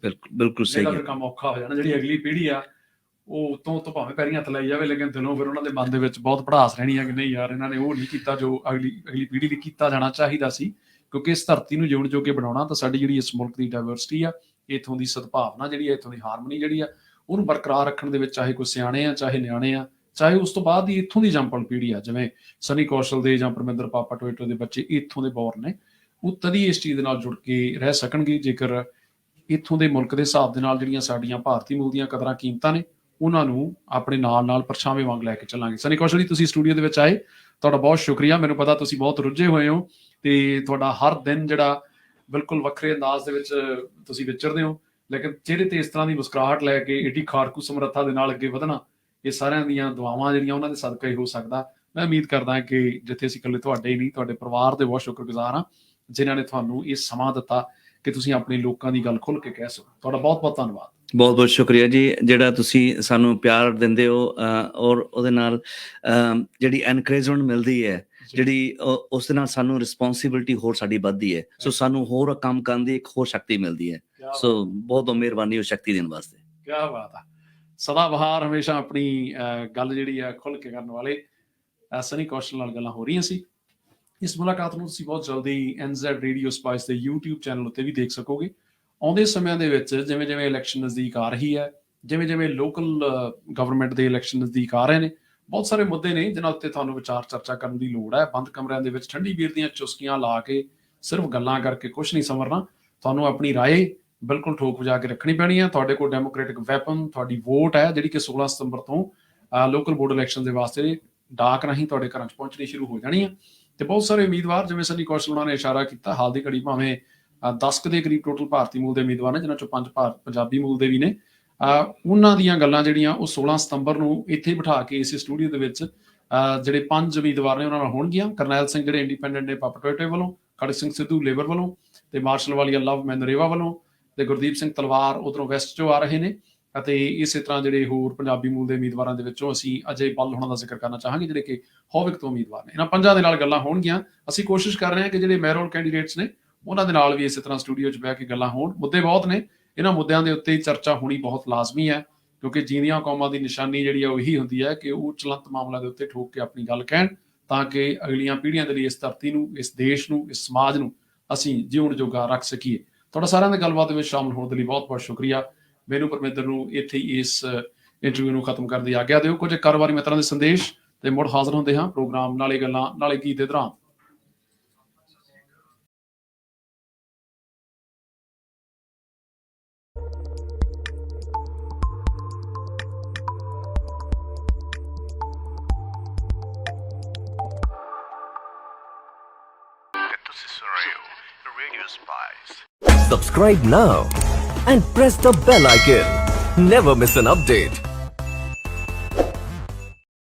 ਬਿਲਕੁਲ ਸਹੀ ਹੈ। ਕੰਮ ਔਖਾ ਹੋ ਜਾਣਾ। ਜਿਹੜੀ ਅਗਲੀ ਪੀੜ੍ਹੀ ਆ, ਉਹ ਤੋਂ ਭਾਵੇਂ ਪੈਰੀਂ ਹੱਥ ਲਾਈ ਜਾਵੇ, ਲੇਕਿਨ ਦਿਲੋਂ ਫਿਰ ਉਹਨਾਂ ਦੇ ਮਨ ਦੇ ਵਿੱਚ ਬਹੁਤ ਭੜਾਸ ਰਹਿਣੀ ਆ ਕਿ ਨਹੀਂ ਯਾਰ, ਇਹਨਾਂ ਨੇ ਉਹ ਨਹੀਂ ਕੀਤਾ ਜੋ ਅਗਲੀ ਪੀੜ੍ਹੀ ਲਈ ਕੀਤਾ ਜਾਣਾ ਚਾਹੀਦਾ ਸੀ। ਕਿਉਂਕਿ ਇਸ ਧਰਤੀ ਨੂੰ ਜਿਉਣ ਜੋਗੇ ਬਣਾਉਣਾ ਤਾਂ ਸਾਡੀ ਜਿਹੜੀ ਇਸ ਮੁਲਕ ਦੀ ਡਾਇਵਰਸਿਟੀ ਆ, ਇੱਥੋਂ ਦੀ ਸਦਭਾਵਨਾ ਜਿਹੜੀ ਆ, ਇੱਥੋਂ ਦੀ ਹਾਰਮਨੀ ਜਿਹੜੀ ਆ, ਉਹਨੂੰ ਬਰਕਰਾਰ ਰੱਖਣ ਦੇ ਵਿੱਚ, ਚਾਹੇ ਕੋਈ ਸਿਆਣੇ ਆ, ਚਾਹੇ ਨਿਆਣੇ ਆ, ਚਾਹੇ ਉਸ ਤੋਂ ਬਾਅਦ ਦੀ ਇੱਥੋਂ ਦੀ ਜੰਪਲ ਪੀੜ੍ਹੀ ਆ, ਜਿਵੇਂ ਸਨੀ ਕੌਸ਼ਲ ਦੇ ਜਾਂ ਪਰਮਿੰਦਰ ਪਾਪਾ ਟੋਇਟੋ ਦੇ ਬੱਚੇ ਇੱਥੋਂ ਦੇ ਬੌਰ ਨੇ, ਉਹ ਤਦੀ ਇਸ ਚੀਜ਼ ਦੇ ਨਾਲ ਜੁੜ ਕੇ ਰਹਿ ਸਕਣਗੇ ਜੇਕਰ ਇੱਥੋਂ ਦੇ ਮੁਲਕ ਦੇ ਹਿਸਾਬ ਦੇ ਨਾਲ ਜਿਹੜੀਆਂ ਸਾਡੀਆਂ ਭਾਰਤੀ ਮੂਲ ਦੀਆਂ ਕਦਰਾਂ ਕੀਮਤਾਂ ਨੇ, ਉਹਨਾਂ ਨੂੰ ਆਪਣੇ ਨਾਲ ਪਰਛਾਵੇਂ ਵਾਂਗ ਲੈ ਕੇ ਚੱਲਾਂਗੇ। ਸਨੀ ਕੌਸ਼ਲ ਜੀ, ਤੁਸੀਂ ਸਟੂਡੀਓ ਦੇ ਵਿੱਚ ਆਏ, ਤੁਹਾਡਾ ਬਹੁਤ ਸ਼ੁਕਰੀਆ। ਮੈਨੂੰ ਪਤਾ ਤੁਸੀਂ ਬਹੁਤ ਰੁੱਝੇ ਹੋਏ ਹੋ ਤੇ ਤੁਹਾਡਾ ਹਰ ਦਿਨ ਜਿਹੜਾ ਬਿਲਕੁਲ ਵੱਖਰੇ ਅੰਦਾਜ਼ ਦੇ ਵਿੱਚ ਤੁਸੀਂ ਵਿਚਰਦੇ ਹੋ, ਲੇਕਿਨ ਚਿਹਰੇ ਤੇ ਇਸ ਤਰ੍ਹਾਂ ਦੀ ਮੁਸਕਰਾਹਟ ਲੈ ਕੇ ਏਡੀ ਖਾਰਕੂ ਸਮਰੱਥਾ ਦੇ ਨਾਲ ਅੱਗੇ ਵਧਣਾ, ਇਹ ਸਾਰਿਆਂ ਦੀਆਂ ਦੁਆਵਾਂ ਜਿਹੜੀਆਂ ਉਹਨਾਂ ਦੇ ਸਦਕਾ ਹੀ ਹੋ ਸਕਦਾ। ਮੈਂ ਉਮੀਦ ਕਰਦਾ ਕਿ ਜਿੱਥੇ ਅਸੀਂ ਇਕੱਲੇ ਤੁਹਾਡੇ ਹੀ ਨਹੀਂ, ਤੁਹਾਡੇ ਪਰਿਵਾਰ ਦੇ ਬਹੁਤ ਸ਼ੁਕਰਗੁਜ਼ਾਰ ਹਾਂ, ਜਿਨ੍ਹਾਂ ਨੇ ਤੁਹਾਨੂੰ ਇਹ ਸਮਾਂ ਦਿੱਤਾ ਕਿ ਤੁਸੀਂ ਆਪਣੇ ਲੋਕਾਂ ਦੀ ਗੱਲ ਖੁੱਲ੍ਹ ਕੇ ਕਹਿ ਸਕੋ। ਤੁਹਾਡਾ ਬਹੁਤ ਬਹੁਤ ਧੰਨਵਾਦ। ਬਹੁਤ ਬਹੁਤ ਸ਼ੁਕਰੀਆ ਜੀ, ਜਿਹੜਾ ਤੁਸੀਂ ਸਾਨੂੰ ਪਿਆਰ ਦਿੰਦੇ ਹੋ, ਔਰ ਉਹਦੇ ਨਾਲ ਜਿਹੜੀ ਐਨਕਰੇਜਮੈਂਟ ਮਿਲਦੀ ਹੈ, ਜਿਹੜੀ ਉਸ ਦੇ ਨਾਲ ਸਾਨੂੰ ਰਿਸਪੋਂਸਿਬਿਲਿਟੀ ਹੋਰ ਸਾਡੀ ਵੱਧਦੀ ਹੈ। ਸੋ ਸਾਨੂੰ ਹੋਰ ਕੰਮ ਕਰਨ ਦੀ ਇੱਕ ਹੋਰ ਸ਼ਕਤੀ ਮਿਲਦੀ ਹੈ। ਸੋ ਬਹੁਤ ਬਹੁਤ ਮਿਹਰਬਾਨੀ ਉਹ ਸ਼ਕਤੀ ਦੇਣ ਵਾਸਤੇ। ਕਿਆ ਬਾਤ ਆ। ਸਦਾ ਬਹਾਰ, ਹਮੇਸ਼ਾ ਆਪਣੀ ਗੱਲ ਜਿਹੜੀ ਆ ਖੁੱਲ੍ਹ ਕੇ ਕਰਨ ਵਾਲੇ ਸਨੀ ਕੌਸ਼ਲ ਨਾਲ ਗੱਲਾਂ ਹੋ ਰਹੀਆਂ ਸੀ। ਇਸ ਮੁਲਾਕਾਤ ਨੂੰ ਤੁਸੀਂ ਬਹੁਤ ਜਲਦੀ NZ ਰੇਡੀਓ ਸਪਾਈਸ ਦੇ YouTube ਚੈਨਲ ਉੱਤੇ ਵੀ ਦੇਖ ਸਕੋਗੇ। ਆਉਂਦੇ ਸਮਿਆਂ ਦੇ ਵਿੱਚ ਜਿਵੇਂ ਜਿਵੇਂ ਇਲੈਕਸ਼ਨ ਨਜ਼ਦੀਕ ਆ ਰਹੀ ਹੈ, ਜਿਵੇਂ ਜਿਵੇਂ ਲੋਕਲ ਗਵਰਨਮੈਂਟ ਦੇ ਇਲੈਕਸ਼ਨ ਨਜ਼ਦੀਕ ਆ ਰਹੇ ਨੇ, ਬਹੁਤ ਸਾਰੇ ਮੁੱਦੇ ਨੇ ਜਿਨ੍ਹਾਂ ਉੱਤੇ ਤੁਹਾਨੂੰ ਵਿਚਾਰ ਚਰਚਾ ਕਰਨ ਦੀ ਲੋੜ ਹੈ। ਬੰਦ ਕਮਰਿਆਂ ਦੇ ਵਿੱਚ ਠੰਡੀ ਬੀਰ ਦੀਆਂ ਚੁਸਕੀਆਂ ਲਾ ਕੇ ਸਿਰਫ ਗੱਲਾਂ ਕਰਕੇ ਕੁਛ ਨਹੀਂ ਸੰਵਰਨਾ। ਤੁਹਾਨੂੰ ਆਪਣੀ ਰਾਏ ਬਿਲਕੁਲ ਠੋਕ ਵਜਾ ਕੇ ਰੱਖਣੀ ਪੈਣੀ ਹੈ। ਤੁਹਾਡੇ ਕੋਲ ਡੈਮੋਕ੍ਰੈਟਿਕ ਵੈਪਨ ਤੁਹਾਡੀ ਵੋਟ ਹੈ, ਜਿਹੜੀ ਕਿ 16 ਸਤੰਬਰ ਤੋਂ ਲੋਕਲ ਬੋਰਡ ਇਲੈਕਸ਼ਨ ਦੇ ਵਾਸਤੇ ਡਾਕ ਰਾਹੀਂ ਤੁਹਾਡੇ ਘਰਾਂ 'ਚ ਪਹੁੰਚਣੀ ਸ਼ੁਰੂ ਹੋ ਜਾਣੀ ਹੈ। ਤੇ ਬਹੁਤ ਸਾਰੇ ਉਮੀਦਵਾਰ, ਜਿਵੇਂ ਸਨੀ ਕੌਸ਼ਲ ਉਹਨਾਂ ਨੇ ਇਸ਼ਾਰਾ ਕੀਤਾ, ਹਾਲ ਦੀ ਘੜੀ ਭਾਵੇਂ 10 ਦੇ ਕਰੀਬ ਟੋਟਲ ਭਾਰਤੀ ਮੂਲ ਦੇ ਉਮੀਦਵਾਰ ਨੇ, ਜਿਨ੍ਹਾਂ ਚੋਂ 5 ਪੰਜਾਬੀ ਮੂਲ ਦੇ ਵੀ ਨੇ। ਉਹਨਾਂ ਦੀਆਂ ਗੱਲਾਂ ਜਿਹੜੀਆਂ ਉਹ 16 ਸਤੰਬਰ ਨੂੰ ਇੱਥੇ ਬਿਠਾ ਕੇ ਇਸੇ ਸਟੂਡੀਓ ਦੇ ਵਿੱਚ ਜਿਹੜੇ 5 ਉਮੀਦਵਾਰ ਨੇ ਉਹਨਾਂ ਨਾਲ ਹੋਣਗੀਆਂ। ਕਰਨੈਲ ਸਿੰਘ ਜਿਹੜੇ ਇੰਡੀਪੈਂਡੈਂਟ ਨੇ ਪਪਟੋਟੇ ਵੱਲੋਂ, ਖੜਕ ਸਿੰਘ ਸਿੱਧੂ ਲੇਬਰ ਵੱਲੋਂ, ਤੇ ਮਾਰਸ਼ਲ ਵਾਲੀਆ ਲਵ ਮੈਨਰੇਵਾ ਵੱਲੋਂ, ਤੇ ਗੁਰਦੀਪ ਸਿੰਘ ਤਲਵਾਰ ਉਧਰੋਂ ਵੈਸਟ ਚੋਂ ਆ ਰਹੇ ਨੇ। ਅਤੇ ਇਸੇ ਤਰ੍ਹਾਂ ਜਿਹੜੇ ਹੋਰ ਪੰਜਾਬੀ ਮੂਲ ਦੇ ਉਮੀਦਵਾਰਾਂ ਦੇ ਵਿੱਚੋਂ ਅਸੀਂ ਅਜੇ ਬੱਲ ਹੋਣਾ ਦਾ ਜ਼ਿਕਰ ਕਰਨਾ ਚਾਹਾਂਗੇ, ਜਿਹੜੇ ਕਿ ਹੋਵਿਕ ਤੋਂ ਉਮੀਦਵਾਰ ਨੇ। ਇਹਨਾਂ 5 ਦੇ ਨਾਲ ਗੱਲਾਂ ਹੋਣਗੀਆਂ। ਅਸੀਂ ਕੋਸ਼ਿਸ਼ ਕਰ ਰਹੇ ਹਾਂ ਕਿ ਜਿਹੜੇ ਮੈਰੋਲ ਕੈਂਡੀਡੇਟਸ ਨੇ ਉਹਨਾਂ ਦੇ ਨਾਲ ਵੀ ਇਸੇ ਤਰ੍ਹਾਂ ਸਟੂਡੀਓ 'ਚ ਬਹਿ ਕੇ ਗੱਲਾਂ ਹੋਣ। ਮੁੱਦੇ ਬਹੁਤ ਨੇ, ਇਹਨਾਂ ਮੁੱਦਿਆਂ ਦੇ ਉੱਤੇ ਚਰਚਾ ਹੋਣੀ ਬਹੁਤ ਲਾਜ਼ਮੀ ਹੈ, ਕਿਉਂਕਿ ਜੀਂਦੀਆਂ ਕੌਮਾਂ ਦੀ ਨਿਸ਼ਾਨੀ ਜਿਹੜੀ ਹੈ ਉਹ ਇਹੀ ਹੁੰਦੀ ਹੈ ਕਿ ਉਹ ਚਲੰਤ ਮਾਮਲਿਆਂ ਦੇ ਉੱਤੇ ਠੋਕ ਕੇ ਆਪਣੀ ਗੱਲ ਕਹਿਣ, ਤਾਂ ਕਿ ਅਗਲੀਆਂ ਪੀੜ੍ਹੀਆਂ ਦੇ ਲਈ ਇਸ ਧਰਤੀ ਨੂੰ, ਇਸ ਦੇਸ਼ ਨੂੰ, ਇਸ ਸਮਾਜ ਨੂੰ ਅਸੀਂ ਜਿਉਣ ਜੋਗਾ ਰੱਖ ਸਕੀਏ। ਤੁਹਾਡਾ ਸਾਰਿਆਂ ਦੇ ਗੱਲਬਾਤ ਵਿੱਚ ਸ਼ਾਮਲ ਹੋਣ ਦੇ ਲਈ ਬਹੁਤ ਬਹੁਤ ਸ਼ੁਕਰੀਆ। ਮੈਨੂੰ ਪਰਮਿੰਦਰ ਨੂੰ ਇੱਥੇ ਹੀ ਇਸ ਇੰਟਰਵਿਊ ਨੂੰ ਖਤਮ ਕਰਨ ਦੀ ਆਗਿਆ ਦਿਓ। ਕੁਝ ਕਾਰੋਬਾਰੀ ਮਿੱਤਰਾਂ ਦੇ ਸੰਦੇਸ਼ ਤੇ ਮੁੜ ਹਾਜ਼ਰ ਹੁੰਦੇ ਹਾਂ ਪ੍ਰੋਗਰਾਮ ਨਾਲੇ ਗੱਲਾਂ ਨਾਲੇ ਗੀਤ ਦੇ ਦੌਰਾਨ। Subscribe now and press the bell icon. Never miss an update.